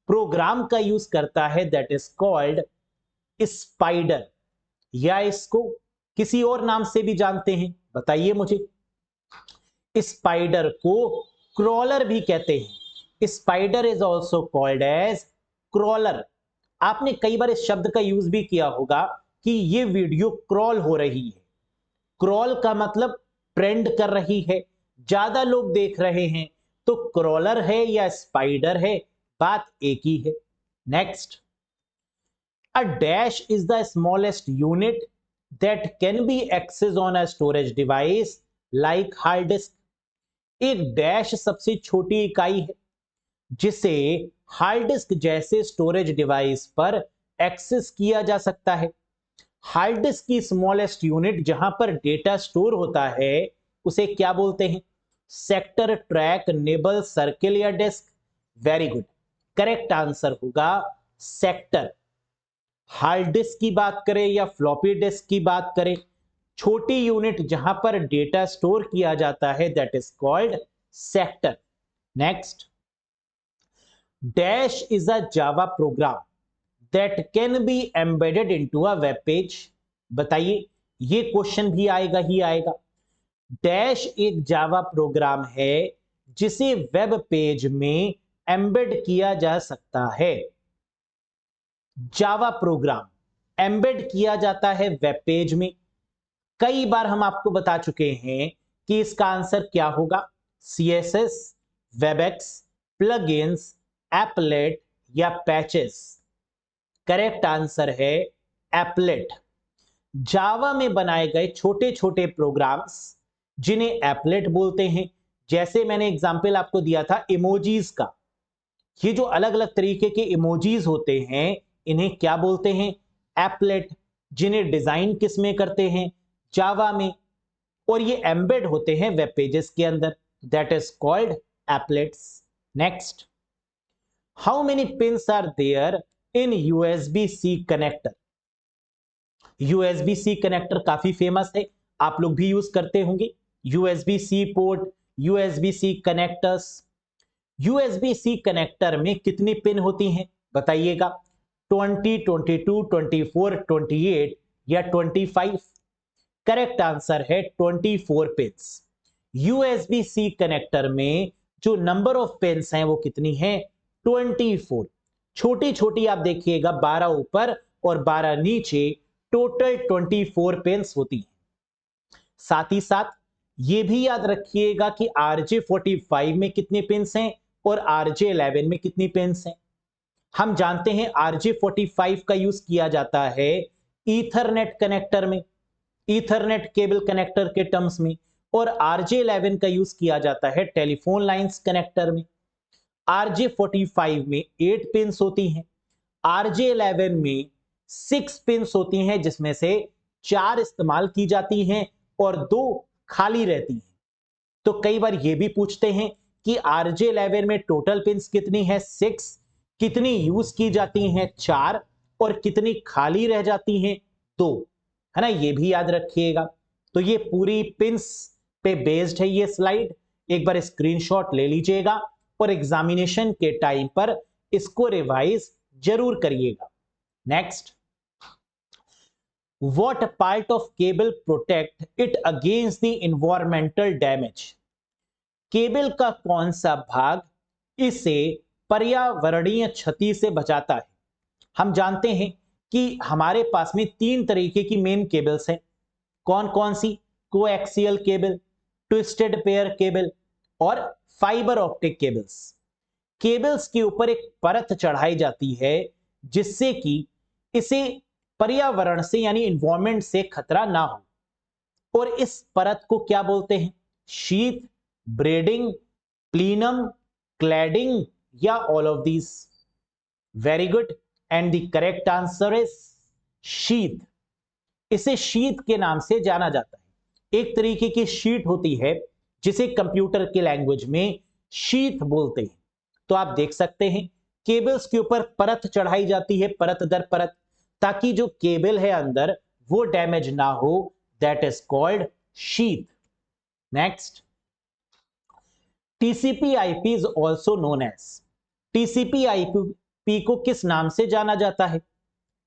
प्रोग्राम का यूज करता है दैट इज कॉल्ड स्पाइडर, या इसको किसी और नाम से भी जानते हैं, बताइए मुझे। स्पाइडर को क्रॉलर भी कहते हैं। Spider is also called as crawler. आपने कई बार इस शब्द का यूज भी किया होगा कि ये वीडियो क्रॉल हो रही है। क्रॉल का मतलब ट्रेंड कर रही है, ज्यादा लोग देख रहे हैं, तो क्रॉलर है या स्पाइडर है, बात एक ही है। Next, a dash is the smallest unit that can be accessed on a storage device like hard disk। एक डैश सबसे छोटी इकाई है जिसे हार्ड डिस्क जैसे स्टोरेज डिवाइस पर एक्सेस किया जा सकता है। हार्ड डिस्क की स्मॉलेस्ट यूनिट जहां पर डेटा स्टोर होता है उसे क्या बोलते हैं? सेक्टर, ट्रैक, निबल, सर्किल या disk? Very good, correct answer होगा सेक्टर। हार्ड डिस्क की बात करें या फ्लॉपी डिस्क की बात करें, छोटी यूनिट जहां पर डेटा स्टोर किया जाता है that is called sector. Next, dash is a Java program that can be embedded into a web page. बताइए, ये क्वेश्चन भी आएगा ही आएगा। डैश एक जावा प्रोग्राम है जिसे वेब पेज में एम्बेड किया जा सकता है। जावा प्रोग्राम एम्बेड किया जाता है वेब पेज में। कई बार हम आपको बता चुके हैं कि इसका आंसर क्या होगा? सीएसएस, वेबएक्स, प्लगइन्स, एप्लेट या पैचेस? करेक्ट आंसर है एप्लेट। जावा में बनाए गए छोटे छोटे प्रोग्राम्स जिन्हें एप्लेट बोलते हैं, जैसे मैंने एग्जांपल आपको दिया था इमोजीज का। ये जो अलग अलग तरीके के इमोजीज होते हैं इन्हें क्या बोलते हैं? एप्लेट। जिन्हें डिजाइन किस में करते हैं? जावा में। और ये एम्बेड होते हैं वेब पेजेस के अंदर, that is called applets. Next, how many pins are there in USB C connector? USB C connector काफी फेमस है, आप लोग भी यूज करते होंगे। USB C port, USB C connectors. USB C connector में कितनी पिन होती हैं बताइएगा? 20, 22, 24, 28 या 25? करेक्ट आंसर है 24 पिन्स। यूएसबी सी कनेक्टर में जो नंबर ऑफ पिन्स हैं वो कितनी है? 24। छोटी छोटी आप देखिएगा, 12 ऊपर और 12 नीचे, टोटल 24 पिन्स होती हैं। साथ ही साथ ये भी याद रखिएगा कि RJ45 में कितने पिन्स हैं और RJ11 में कितनी पिन्स हैं। हम जानते हैं RJ45 का यूज किया जाता है ईथरनेट कनेक्टर में, ईथरनेट केबल कनेक्टर के टर्म्स में, और RJ11 का यूज किया जाता है टेलीफोन लाइंस कनेक्टर में। RJ45 में 8 पिन्स होती हैं, RJ11 में 6 पिन्स होती हैं, जिसमें से 4 इस्तेमाल की जाती हैं और 2 खाली रहती हैं। तो कई बार ये भी पूछते हैं कि RJ11 में टोटल पिन्स कितनी है? 6। कितनी यूज की जाती हैं? 4। और कितनी खाली रह जाती हैं? 2, है ना, ये भी याद रखिएगा। तो ये पूरी पिन्स पे बेस्ड है ये स्लाइड, एक बार स्क्रीनशॉट ले लीजिएगा और एग्जामिनेशन के टाइम पर इसको रिवाइज जरूर करिएगा। Next, what part of cable protect it against the environmental damage? Cable का कौन सा भाग इसे पर्यावरणीय क्षति से बचाता है? हम जानते हैं कि हमारे पास में 3 तरीके की मेन केबल्स हैं। कौन कौन सी? Coaxial cable, twisted pair cable और फाइबर ऑप्टिक केबल्स। केबल्स के ऊपर एक परत चढ़ाई जाती है जिससे कि इसे पर्यावरण से यानी इन्वायरमेंट से खतरा ना हो। और इस परत को क्या बोलते हैं? शीथ, ब्रेडिंग प्लीनम, क्लैडिंग या all of these? Very good, and the correct answer is sheath. इसे शीथ के नाम से जाना जाता है। एक तरीके की शीट होती है जिसे कंप्यूटर के लैंग्वेज में शीथ बोलते हैं। तो आप देख सकते हैं केबल्स के ऊपर परत चढ़ाई जाती है, परत दर परत, ताकि जो केबल है अंदर वो डैमेज ना हो। That is called sheath. Next, TCP IP is also known as. TCP IP को किस नाम से जाना जाता है?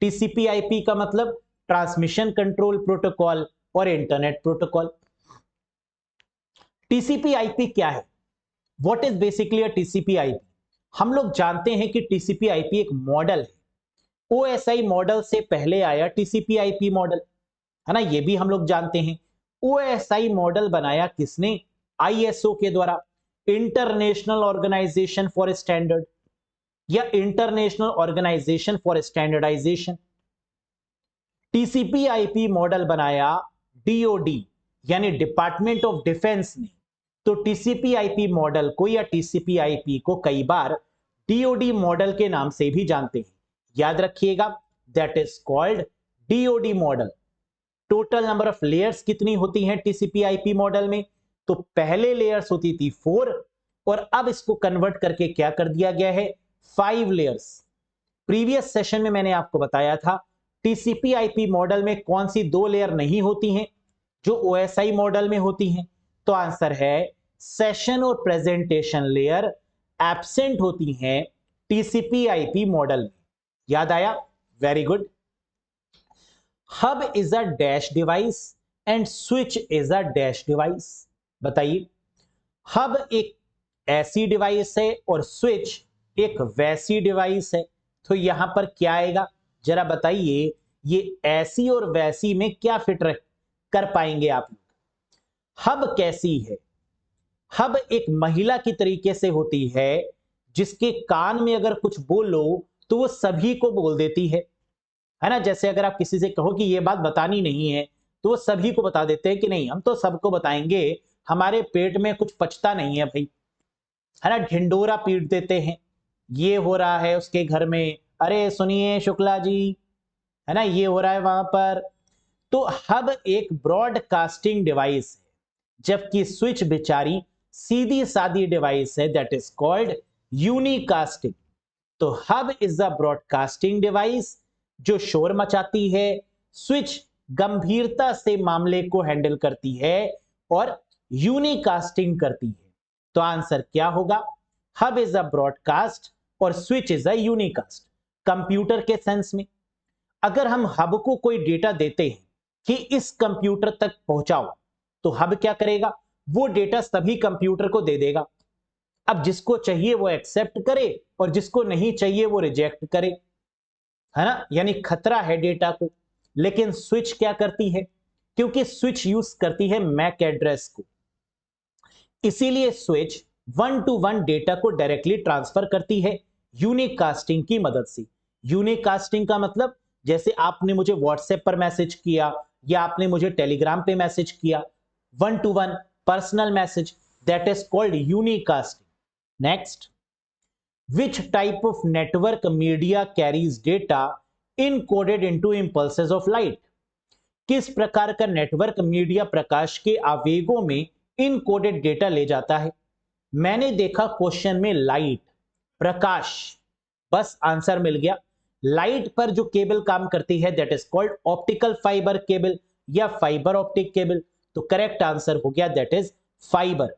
टीसीपी आईपी का मतलब ट्रांसमिशन कंट्रोल प्रोटोकॉल और इंटरनेट प्रोटोकॉल। टीसीपी आईपी क्या है? What is basically a TCP IP? हम लोग जानते हैं कि टीसीपी आईपी एक मॉडल है। ओएसआई मॉडल से पहले आया टीसीपी आईपी मॉडल, है ना, ये भी हम लोग जानते हैं। ओएसआई मॉडल बनाया किसने? आईएसओ के द्वारा, इंटरनेशनल ऑर्गेनाइजेशन फॉर स्टैंडर्ड या international organization for standardization. TCP IP model बनाया डीओडी यानी डिपार्टमेंट ऑफ डिफेंस ने। तो टीसीपी आईपी मॉडल को या टीसीपी आईपी को कई बार डीओडी मॉडल के नाम से भी जानते हैं। याद रखिएगा, that is called DoD model. Total number of layers कितनी होती हैं टीसीपी आईपी मॉडल में? तो पहले लेयर्स होती थी 4 और अब इसको कन्वर्ट करके क्या कर दिया गया है? 5 लेयर्स। प्रीवियस सेशन में मैंने आपको बताया था टीसीपी आईपी मॉडल में कौन सी 2 लेयर नहीं होती हैं जो ओएसआई मॉडल में होती हैं? तो आंसर है सेशन और प्रेजेंटेशन लेयर एब्सेंट होती हैं टीसीपी आईपी मॉडल में। याद आया? Very good. Hub is a dash device and switch is a dash device. बताइए, हब एक ऐसी डिवाइस है और स्विच एक वैसी डिवाइस है। तो यहां पर क्या आएगा जरा बताइए, ये ऐसी और वैसी में क्या फिट कर पाएंगे आप लोग? हब कैसी है? हब एक महिला की तरीके से होती है जिसके कान में अगर कुछ बोलो तो वो सभी को बोल देती है ना। जैसे अगर आप किसी से कहो कि ये बात बतानी नहीं है तो वो सभी को बता देते हैं कि नहीं हम तो सबको बताएंगे, हमारे पेट में कुछ पचता नहीं है भाई, है ना। ढिंडोरा पीट देते हैं, ये हो रहा है उसके घर में, अरे सुनिए शुक्ला जी, है ना, ये हो रहा है वहां पर। तो हब एक ब्रॉडकास्टिंग डिवाइस है जबकि स्विच बेचारी सीधी सादी डिवाइस है, दैट इज कॉल्ड यूनिकास्टिंग। तो hub is the broadcasting device जो शोर मचाती है, स्विच गंभीरता से मामले को हैंडल करती है और यूनिकास्टिंग करती है। तो आंसर क्या होगा? हब इज अ ब्रॉडकास्ट और switch is a unicast. Computer के सेंस में अगर हम हब को कोई डेटा देते हैं कि इस कंप्यूटर तक पहुंचाओ, तो हब क्या करेगा? वो डेटा सभी कंप्यूटर को दे देगा। अब जिसको चाहिए वो एक्सेप्ट करे और जिसको नहीं चाहिए वो रिजेक्ट करे, है ना, यानी खतरा है डेटा को। लेकिन स्विच क्या करती है? क्योंकि स्विच यूज करती है मैक एड्रेस को, इसीलिए स्विच 1 to 1 डेटा को डायरेक्टली ट्रांसफर करती है यूनिक कास्टिंग की मदद से। यूनिक कास्टिंग का मतलब जैसे आपने मुझे व्हाट्सएप पर मैसेज किया या आपने मुझे टेलीग्राम पे मैसेज किया, 1 to 1 personal message, that is called unique casting. Next, which type of network media carries data encoded into impulses of light? किस प्रकार का नेटवर्क मीडिया प्रकाश के आवेगों में इनकोडेड डेटा ले जाता है? मैंने देखा क्वेश्चन में लाइट, प्रकाश, बस आंसर मिल गया। लाइट पर जो केबल काम करती है that is called optical fibre cable या फाइबर ऑप्टिक केबल। तो करेक्ट आंसर हो गया दैट इज फाइबर।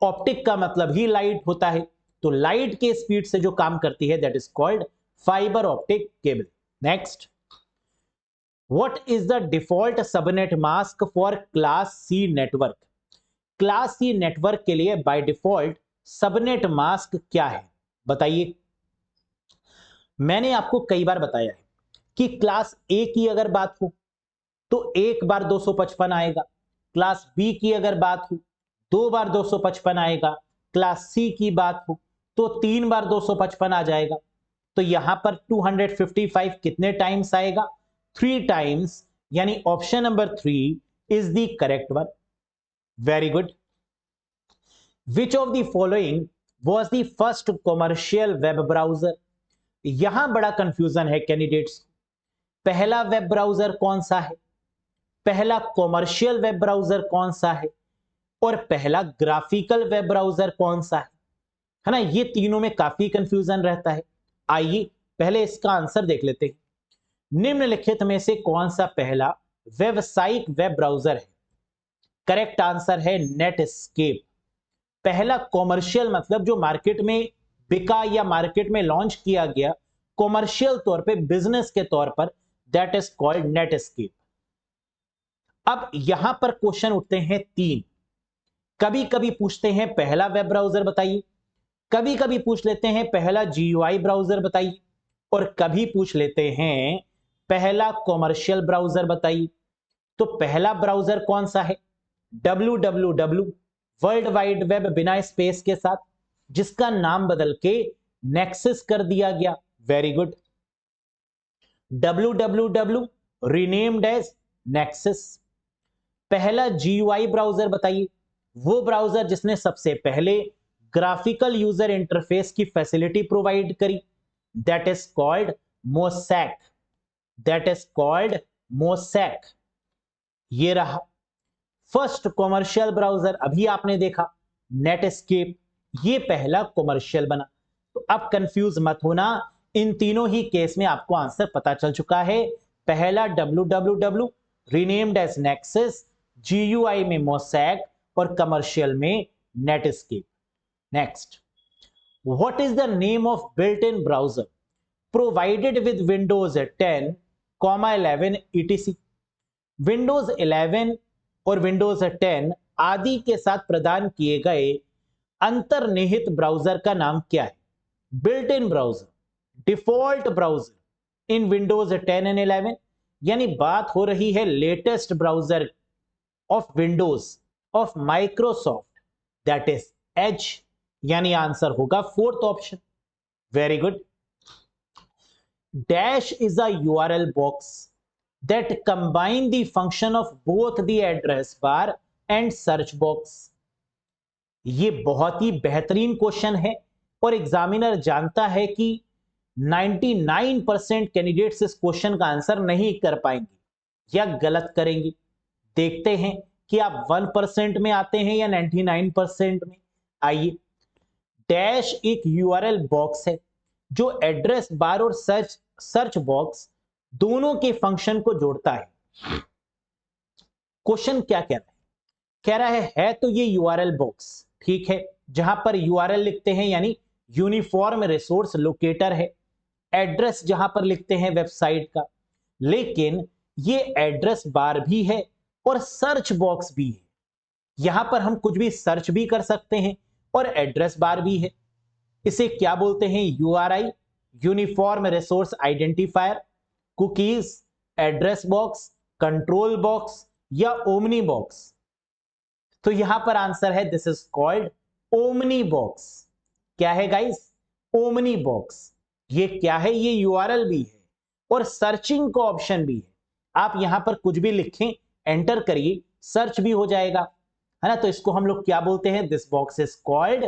ऑप्टिक का मतलब ही लाइट होता है, तो लाइट के स्पीड से जो काम करती है that is called fibre optic cable. Next, what is the default subnet mask for class C network? Class C network के लिए बाय डिफॉल्ट सबनेट मास्क क्या है? बताइए। मैंने आपको कई बार बताया है कि क्लास ए की अगर बात हो तो एक बार 255 आएगा, क्लास बी की अगर बात हो 2 बार 255 आएगा, क्लास सी की बात हो तो 3 बार 255 आ जाएगा। तो यहां पर 255 कितने टाइम्स आएगा? 3 टाइम्स, यानी option number 3 is the correct one. Very good. Which of the following was the first commercial web browser. यहां बड़ा कंफ्यूजन है कैंडिडेट्स। पहला वेब ब्राउजर कौन सा है, पहला कॉमर्शियल वेब ब्राउजर कौन सा है, और पहला ग्राफिकल वेब ब्राउजर कौन सा है ना। ये तीनों में काफी कंफ्यूजन रहता है। आइए पहले इसका आंसर देख लेते हैं। निम्नलिखित में से कौन सा पहला व्यवसायिक वेब ब्राउजर है। करेक्ट आंसर है नेटस्केप। पहला कॉमर्शियल मतलब जो मार्केट में बिका या मार्केट में लॉन्च किया गया कॉमर्शियल तौर पे, बिजनेस के तौर पर, दैट इज कॉल्ड नेटस्केप। अब यहां पर क्वेश्चन उठते हैं तीन। कभी कभी पूछते हैं पहला वेब ब्राउजर बताइए, कभी कभी पूछ लेते हैं पहला जीयूआई ब्राउजर बताइए, और कभी पूछ लेते हैं पहला कॉमर्शियल ब्राउजर बताइए। तो पहला ब्राउजर कौन सा है, www, वर्ल्ड वाइड वेब बिना स्पेस के साथ, जिसका नाम बदल के नेक्सस कर दिया गया। Very good. www renamed as nexus. पहला जीयूआई ब्राउजर बताइए, वो ब्राउजर जिसने सबसे पहले ग्राफिकल यूजर इंटरफेस की फैसिलिटी प्रोवाइड करी, that is called Mosaic, that is called Mosaic. ये रहा फर्स्ट कॉमर्शियल ब्राउजर, अभी आपने देखा नेटस्केप, ये पहला कॉमर्शियल बना। तो अब कंफ्यूज मत होना, इन तीनों ही केस में आपको आंसर पता चल चुका है। पहला www renamed as nexus, GUI में मोसैक, और कमर्शियल में Netscape. Next, what is the name of built in browser provided with Windows 10, 11 etc। Windows 11 और विंडोज 10 आदि के साथ प्रदान किए गए अंतर्निहित ब्राउजर का नाम क्या है। Built in browser, default browser in Windows 10 and 11, यानी बात हो रही है latest browser of Windows of Microsoft, that is Edge, यानी आंसर होगा fourth option. Very good. Dash is a URL box that combine the function of both the address bar and search box। ये बहुत ही बेहतरीन question है और examiner जानता है कि 99% कैंडिडेट्स इस क्वेश्चन का आंसर नहीं कर पाएंगे या गलत करेंगे। देखते हैं कि आप 1% में आते हैं या 99% में। आइए, डैश एक यूआरएल बॉक्स है जो एड्रेस बार और सर्च बॉक्स दोनों के फंक्शन को जोड़ता है। क्वेश्चन क्या कह रहा है, कह रहा है तो ये यूआरएल बॉक्स ठीक है, जहां पर यूआरएल लिखते हैं यानी यूनिफॉर्म रिसोर्स लोकेटर है, एड्रेस जहां पर लिखते हैं वेबसाइट का, लेकिन ये एड्रेस बार भी है और सर्च बॉक्स भी है। यहां पर हम कुछ भी सर्च भी कर सकते हैं और एड्रेस बार भी है। इसे क्या बोलते हैं, URI, uniform resource identifier, cookies, address box, control box या ओमनी बॉक्स। तो यहां पर आंसर है this is called omni box. क्या है गाइस, ओमनी बॉक्स। ये क्या है, ये यूआरएल भी है और सर्चिंग का ऑप्शन भी है। आप यहां पर कुछ भी लिखें, एंटर करिए, सर्च भी हो जाएगा, है ना। तो इसको हम लोग क्या बोलते हैं, this box is called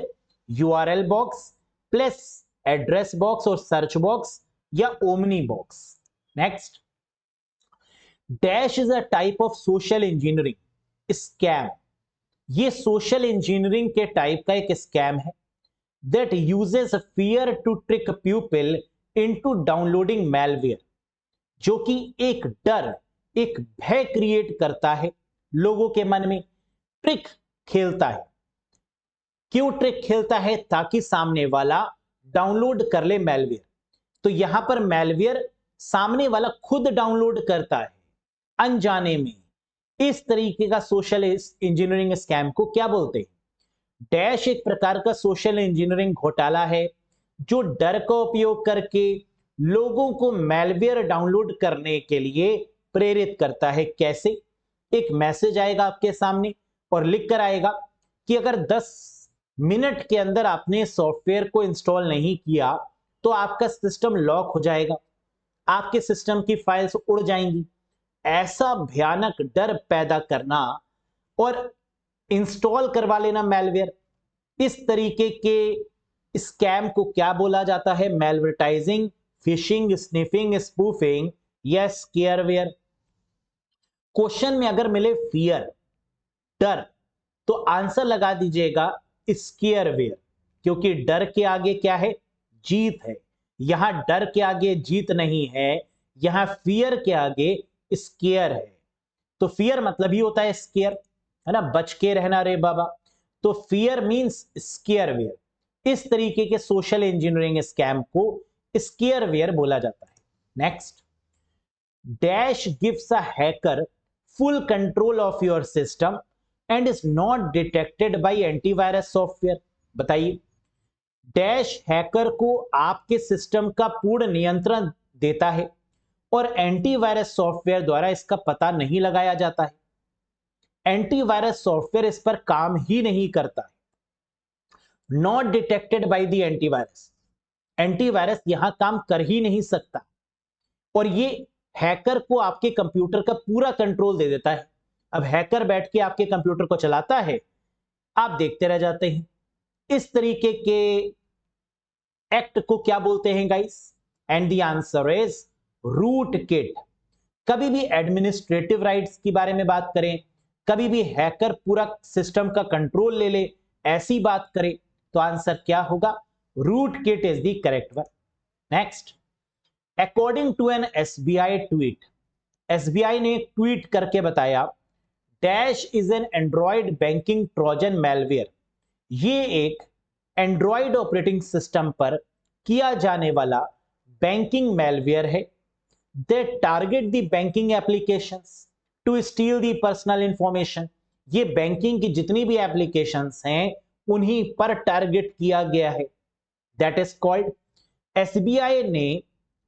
URL box plus address box और सर्च बॉक्स या omni box. Next, dash is a type of social engineering scam. ये सोशल इंजीनियरिंग के टाइप का एक स्कैम है that uses fear to trick people into downloading malware, जो कि एक डर, एक भय क्रिएट करता है लोगों के मन में, ट्रिक खेलता है। क्यों ट्रिक खेलता है, ताकि सामने वाला डाउनलोड कर ले मैलवेयर। तो यहां पर मैलवेयर सामने वाला खुद डाउनलोड करता है अनजाने में। इस तरीके का सोशल इंजीनियरिंग स्कैम को क्या बोलते हैं, डैश एक प्रकार का सोशल इंजीनियरिंग घोटाला है जो डर का उपयोग करके लोगों को मैलवेयर डाउनलोड करने के लिए प्रेरित करता है। कैसे, एक मैसेज आएगा आपके सामने और लिख कर आएगा कि अगर 10 मिनट के अंदर आपने सॉफ्टवेयर को इंस्टॉल नहीं किया तो आपका सिस्टम लॉक हो जाएगा, आपके सिस्टम की फाइल्स उड़ जाएंगी। ऐसा भयानक डर पैदा करना और इंस्टॉल करवा लेना मैलवेयर, इस तरीके के स्कैम को क्या बोला जाता है? मेलवर्टाइजिंग, फिशिंग, स्निफिंग, स्पूफिंग या स्केयरवेयर। क्वेश्चन में अगर मिले फियर, डर, तो आंसर लगा दीजिएगा स्केयरवेयर, क्योंकि डर के आगे क्या है? जीत है। यहां डर के आगे जीत नहीं है, यहां फियर के आगे स्केयर है। तो फियर मतलब ही होता है स्केयर, है ना, बच के रहना रे बाबा। तो फियर मींस स्केयरवेयर। इस तरीके के सोशल इंजीनियरिंग स्कैम को स्केयरवेयर बोला जाता है। Next, dash gives a hacker full control of your system and is not detected by antivirus software। बताइए, डैश हैकर को आपके सिस्टम का पूर्ण नियंत्रण देता है और एंटीवायरस सॉफ्टवेयर द्वारा इसका पता नहीं लगाया जाता है। एंटीवायरस सॉफ्टवेयर इस पर काम ही नहीं करता है। Not detected by the antivirus, antivirus यहां काम कर ही नहीं सकता, और ये हैकर को आपके कंप्यूटर का पूरा कंट्रोल दे देता है। अब हैकर बैठ के आपके कंप्यूटर को चलाता है, आप देखते रह जाते हैं। इस तरीके के एक्ट को क्या बोलते हैं guys? And the answer is root kit. कभी भी एडमिनिस्ट्रेटिव राइट्स के बारे में बात करें, कभी भी हैकर पूरा सिस्टम का कंट्रोल ले ले, ऐसी बात करें, तो आंसर क्या होगा? Root kit is the correct one. Next, according to an SBI tweet, SBI ने ट्वीट करके बताया dash is an android banking trojan malware. ये एक एंड्रॉइड ऑपरेटिंग सिस्टम पर किया जाने वाला बैंकिंग मेलवेयर है। They target the banking applications to steal the personal information. ये बैंकिंग की जितनी भी एप्लीकेशंस हैं उन्हीं पर टारगेट किया गया है। दैट इज कॉल्ड,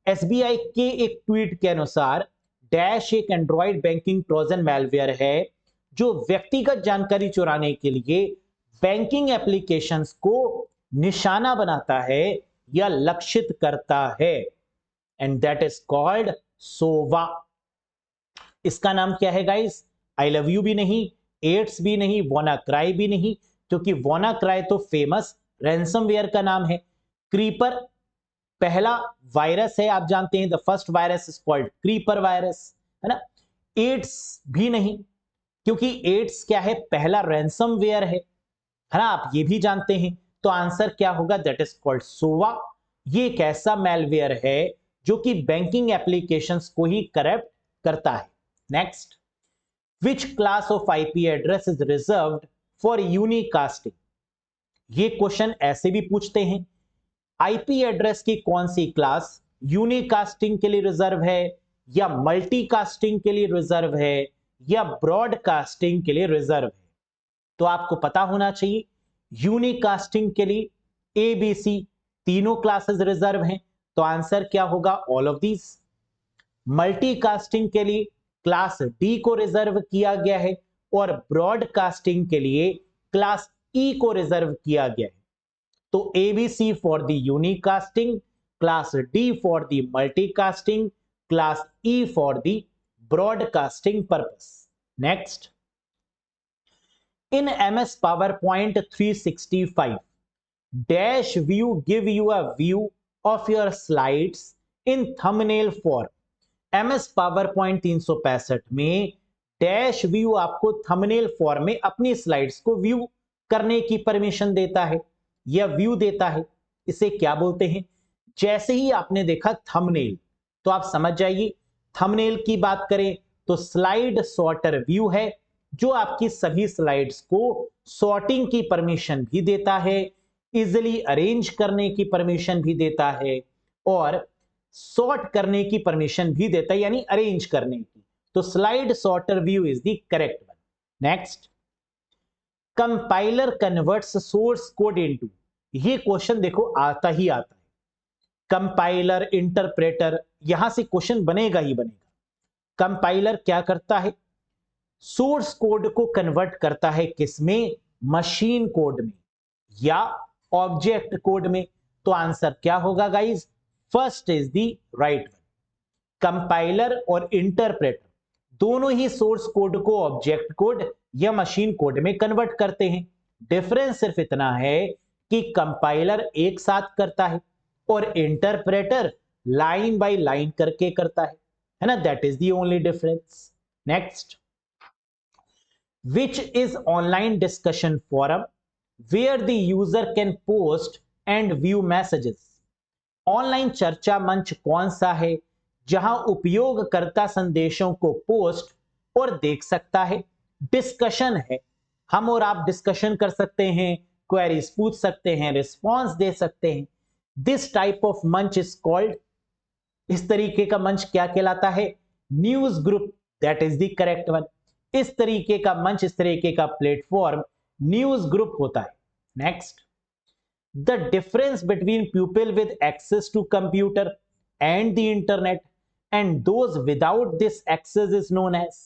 एसबीआई के एक ट्वीट के अनुसार डैश एक एंड्रॉइड बैंकिंग ट्रोजन मेलवेयर है जो व्यक्तिगत जानकारी चुराने के लिए बैंकिंग एप्लीकेशंस को निशाना बनाता है या लक्षित करता है, एंड दैट इज कॉल्ड सोवा। इसका नाम क्या है गाइस? आई लव यू भी नहीं, एड्स भी नहीं, वोनाक्राई भी नहीं, क्योंकि वोनाक्राई तो फेमस रैंसमवेयर का नाम है। क्रीपर पहला वायरस है, आप जानते हैं, the first virus is called creeper virus, है ना। एड्स भी नहीं, क्योंकि एड्स क्या है? पहला रैंसमवेयर है ना, आप ये भी जानते हैं। तो आंसर क्या होगा? दैट इज कॉल्ड सोवा। ये एक ऐसा मेलवेयर है जो कि बैंकिंग एप्लीकेशंस को ही करप्ट करता है। Next, which class of IP address is reserved for यूनिकास्टिंग। ये क्वेश्चन ऐसे भी पूछते हैं, आईपी एड्रेस की कौन सी क्लास यूनिकास्टिंग के लिए रिजर्व है, या मल्टीकास्टिंग के लिए रिजर्व है, या ब्रॉडकास्टिंग के लिए रिजर्व है? तो आपको पता होना चाहिए, यूनिकास्टिंग के लिए ए बी सी तीनों क्लासेस रिजर्व हैं, तो आंसर क्या होगा? All of these. मल्टीकास्टिंग के लिए क्लास डी को रिजर्व किया गया है, और ब्रॉडकास्टिंग के लिए क्लास ई को रिजर्व किया गया है। तो ABC for the unicasting, class D for the multicasting, class E for the broadcasting purpose. Next, in MS PowerPoint 365, dash view give you a view of your slides in thumbnail form। MS PowerPoint 365 में dash view आपको thumbnail form में अपनी slides को view करने की permission देता है या व्यू देता है। इसे क्या बोलते हैं? जैसे ही आपने देखा थंबनेल, तो आप समझ जाइए थंबनेल की बात करें तो स्लाइड सॉर्टर व्यू है, जो आपकी सभी स्लाइड्स को सॉर्टिंग की परमिशन भी देता है, इजिली अरेंज करने की परमिशन भी देता है, और सॉर्ट करने की परमिशन भी देता है, यानी अरेंज करने की। तो slide sorter view is the correct one. Next, compiler converts source code into. ये क्वेश्चन देखो आता ही आता है, कंपाइलर, इंटरप्रेटर, यहां से क्वेश्चन बनेगा ही बनेगा। कंपाइलर क्या करता है? सोर्स कोड को कन्वर्ट करता है किसमें? मशीन कोड में या ऑब्जेक्ट कोड में। तो आंसर क्या होगा guys? First is the right one. Compiler और इंटरप्रेटर दोनों ही सोर्स कोड को ऑब्जेक्ट कोड या मशीन कोड में कन्वर्ट करते हैं। डिफरेंस सिर्फ इतना है कि कंपाइलर एक साथ करता है और इंटरप्रेटर लाइन बाय लाइन करके करता है ना, that is the only difference. Next, which is online discussion forum where the user can post and view messages। Online चर्चा मंच कौन सा है जहां उपयोगकर्ता संदेशों को पोस्ट और देख सकता है। डिस्कशन है, हम और आप डिस्कशन कर सकते हैं, क्वेरीज पूछ सकते हैं, रिस्पॉन्स दे सकते हैं। दिस टाइप ऑफ मंच इज कॉल्ड, इस तरीके का मंच क्या कहलाता है? News group, that is the correct one. इस तरीके का मंच, इस तरीके का प्लेटफॉर्म न्यूज ग्रुप होता है। Next, the difference between people with access to computer and the internet and those without this access is known as.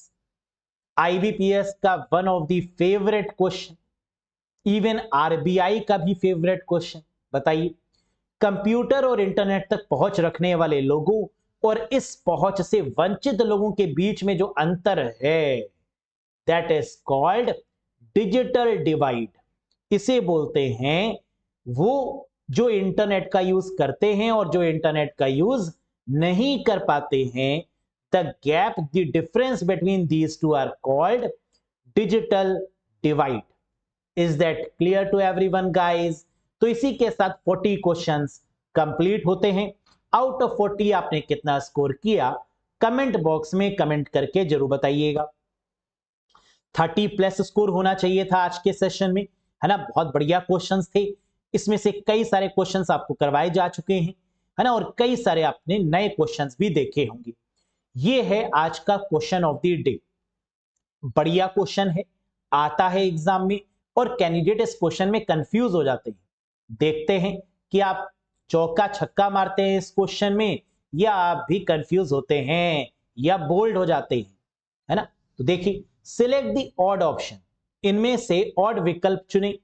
IBPS का one of the favourite question, even RBI का भी favourite question. बताइए, computer और internet तक पहुंच रखने वाले लोगों और इस पहुंच से वंचित लोगों के बीच में जो अंतर है, that is called digital divide. इसे बोलते हैं वो जो इंटरनेट का यूज करते हैं और जो इंटरनेट का यूज नहीं कर पाते हैं। The gap, the difference between these two are called digital divide. Is that clear to everyone guys? तो इसी के साथ 40 क्वेश्चंस कंप्लीट होते हैं। आउट ऑफ 40 आपने कितना स्कोर किया, कमेंट बॉक्स में कमेंट करके जरूर बताइएगा। 30 प्लस स्कोर होना चाहिए था आज के सेशन में, है ना। बहुत बढ़िया क्वेश्चंस थे, इसमें से कई सारे क्वेश्चंस आपको करवाए जा चुके हैं, है ना, और कई सारे आपने नए क्वेश्चंस भी देखे होंगे। ये है आज का क्वेश्चन ऑफ द डे। बढ़िया क्वेश्चन है, आता है एग्जाम में, और कैंडिडेट इस क्वेश्चन में कंफ्यूज हो जाते हैं। देखते हैं कि आप चौका छक्का मारते हैं इस क्वेश्चन में, या आप भी कंफ्यूज होते हैं या बोल्ड हो जाते हैं, है ना। तो देखिए, सिलेक्ट द ऑड ऑप्शन, इनमें से ऑड विकल्प चुने।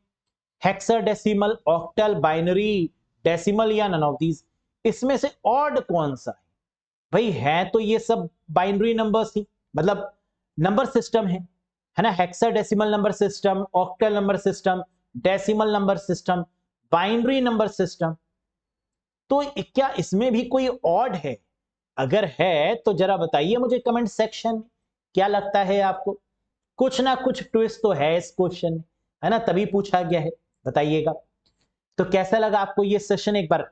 हेक्साडेसिमल, ऑक्टल, बाइनरी, डेसिमल या नन ऑफ दीज। इसमें से ऑड कौन सा है? भाई है तो ये सब बाइनरी नंबर्स ही, मतलब नंबर सिस्टम है ना। Hexadecimal number system, octal number system, decimal number system, binary number system. तो क्या इसमें भी कोई ऑड है? अगर है तो जरा बताइए मुझे कमेंट सेक्शन में, क्या लगता है आपको? कुछ ना कुछ ट्विस्ट तो है इस क्वेश्चन में, है ना, तभी पूछा गया है, बताइएगा। तो कैसा लगा आपको ये सेशन? एक बार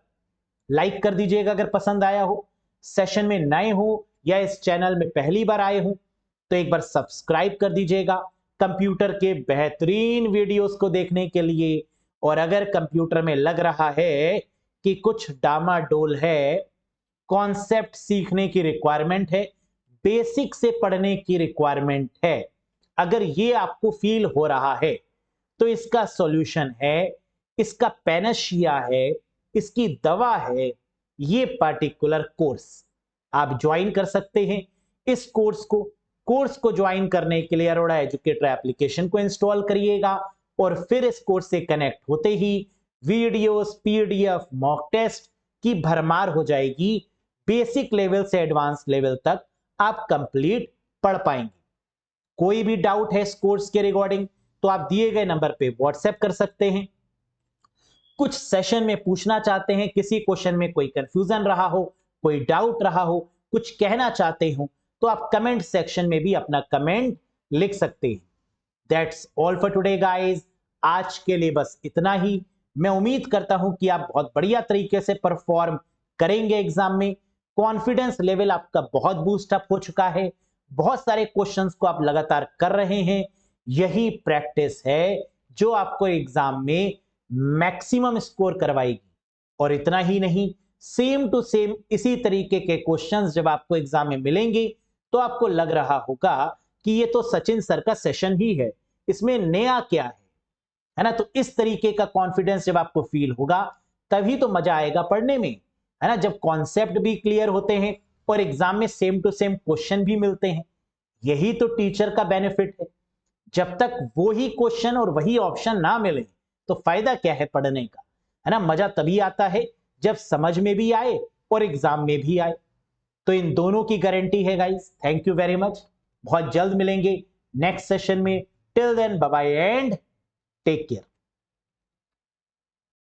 लाइक कर दीजिएगा अगर पसंद आया हो। सेशन में नए हो या इस चैनल में पहली बार आए हो तो एक बार सब्सक्राइब कर दीजिएगा कंप्यूटर के बेहतरीन वीडियोस को देखने के लिए। और अगर कंप्यूटर में लग रहा है कि कुछ डामाडोल है, कॉन्सेप्ट सीखने की रिक्वायरमेंट है, बेसिक से पढ़ने की रिक्वायरमेंट है, अगर ये आपको फील हो रहा है तो इसका सॉल्यूशन है, इसका पैनाशिया है, इसकी दवा है, ये पार्टिकुलर कोर्स। आप ज्वाइन कर सकते हैं इस कोर्स को ज्वाइन करने के लिए अरोड़ा एजुकेटर एप्लीकेशन को इंस्टॉल करिएगा, और फिर इस कोर्स से कनेक्ट होते ही वीडियोस, पीडीएफ, मॉक टेस्ट की भरमार हो जाएगी। बेसिक लेवल से एडवांस लेवल तक आप कंप्लीट पढ़ पाएंगे। कोई भी डाउट है इस कोर्स के रिगार्डिंग तो आप दिए गए नंबर पे व्हाट्सएप कर सकते हैं। कुछ सेशन में पूछना चाहते हैं, किसी क्वेश्चन में कोई कंफ्यूजन रहा हो, कोई डाउट रहा हो, कुछ कहना चाहते हो, तो आप कमेंट सेक्शन में भी अपना कमेंट लिख सकते हैं। That's all for today guys. आज के लिए बस इतना ही। मैं उम्मीद करता हूं कि आप बहुत बढ़िया तरीके से परफॉर्म करेंगे एग्जाम में। कॉन्फिडेंस लेवल आपका बहुत बूस्ट अप हो चुका है, बहुत सारे क्वेश्चंस को आप लगातार कर रहे हैं। यही प्रैक्टिस है जो आपको एग्जाम में मैक्सिमम स्कोर करवाएगी। और इतना ही नहीं, सेम टू सेम इसी तरीके के क्वेश्चंस जब आपको एग्जाम में मिलेंगे तो आपको लग रहा होगा कि ये तो सचिन सर का सेशन ही है, इसमें नया क्या है ना। तो इस तरीके का कॉन्फिडेंस जब आपको फील होगा तभी तो मजा आएगा पढ़ने में, है ना। जब कॉन्सेप्ट भी क्लियर होते हैं और एग्जाम में सेम टू सेम क्वेश्चन भी मिलते हैं, यही तो टीचर का बेनिफिट है। जब तक वो ही क्वेश्चन और वही ऑप्शन ना मिले तो फायदा क्या है पढ़ने का, है ना। मजा तभी आता है जब समझ में भी आए और एग्जाम में भी आए। तो इन दोनों की गारंटी है guys. Thank you very much. बहुत जल्द मिलेंगे नेक्स्ट सेशन में। Till then bye bye and take care.